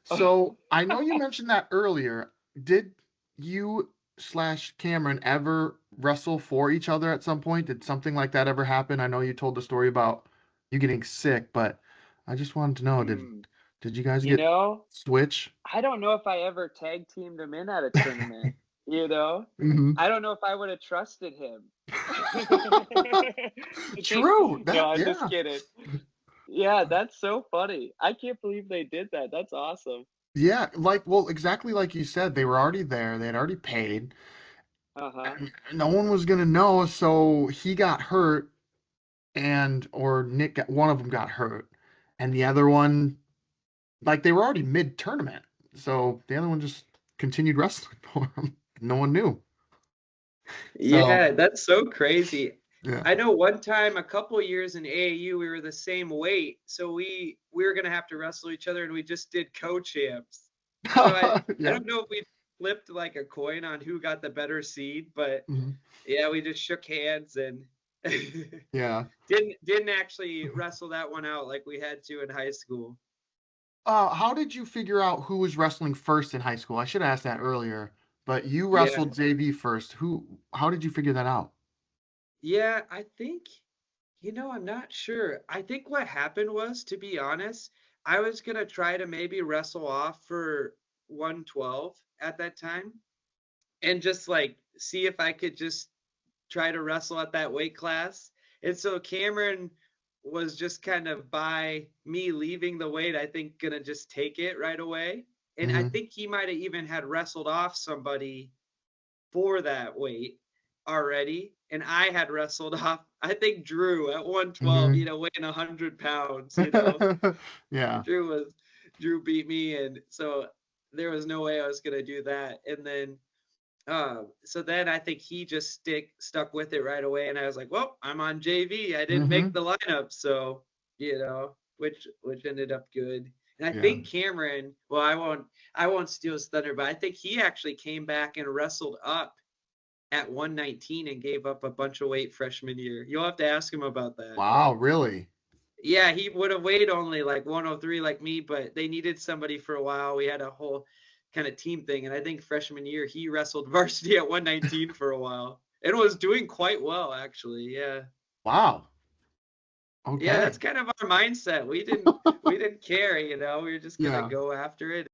So I know you mentioned that earlier. Did you slash Cameron ever wrestle for each other at some point? Did something like that ever happen? I know you told the story about you getting sick, but I just wanted to know, Hmm. did you guys You get know, switch? I don't know if I ever tag teamed him in at a tournament. You know, Hmm. I don't know if I would have trusted him. To take, True. no, That I'm just yeah. kidding. Yeah, that's so funny. I can't believe they did that. That's awesome. Yeah, well, exactly like you said, they were already there. They had already paid. Uh-huh. And no one was gonna know, so he got hurt or one of them got hurt, and the other one, like they were already mid-tournament, so the other one just continued wrestling for him. No one knew. So Yeah, that's so crazy. yeah. I know one time, a couple years in AAU, we were the same weight, so we were gonna have to wrestle each other, and we just did co-champs. So I Yeah. don't know if we flipped like a coin on who got the better seed, but Mhm. yeah, we just shook hands and Yeah. didn't actually wrestle that one out like we had to in high school. How did you figure out who was wrestling first in high school? I should have asked that earlier, but you Yeah. wrestled JV first. How did you figure that out? Yeah, I think, I'm not sure. I think what happened was, to be honest, I was gonna try to maybe wrestle off for 112 at that time and just like see if I could just try to wrestle at that weight class. And so Cameron was just kind of by me leaving the weight, I think gonna just take it right away. And I Hmm. think he might have even had wrestled off somebody for that weight already. And I had wrestled off, I think, Drew at 112, Mhm. you know, weighing 100 pounds, you know. Yeah. Drew beat me, and so there was no way I was gonna do that. And then so then I think he just stuck with it right away, and I was like, well, I'm on JV. I didn't make Mhm. the lineup, so you know, which ended up good. And I Yeah. think Cameron, well, I won't steal his thunder, but I think he actually came back and wrestled up at 119 and gave up a bunch of weight freshman year. You'll have to ask him about that. Wow, really? Yeah, he would have weighed only like 103 like me, but they needed somebody for a while. We had a whole kind of team thing, and I think freshman year he wrestled varsity at 119 for a while. It was doing quite well, actually. Yeah. Wow. Yeah, Okay. that's kind of our mindset. We didn't care, you know. We were just gonna Yeah. go after it.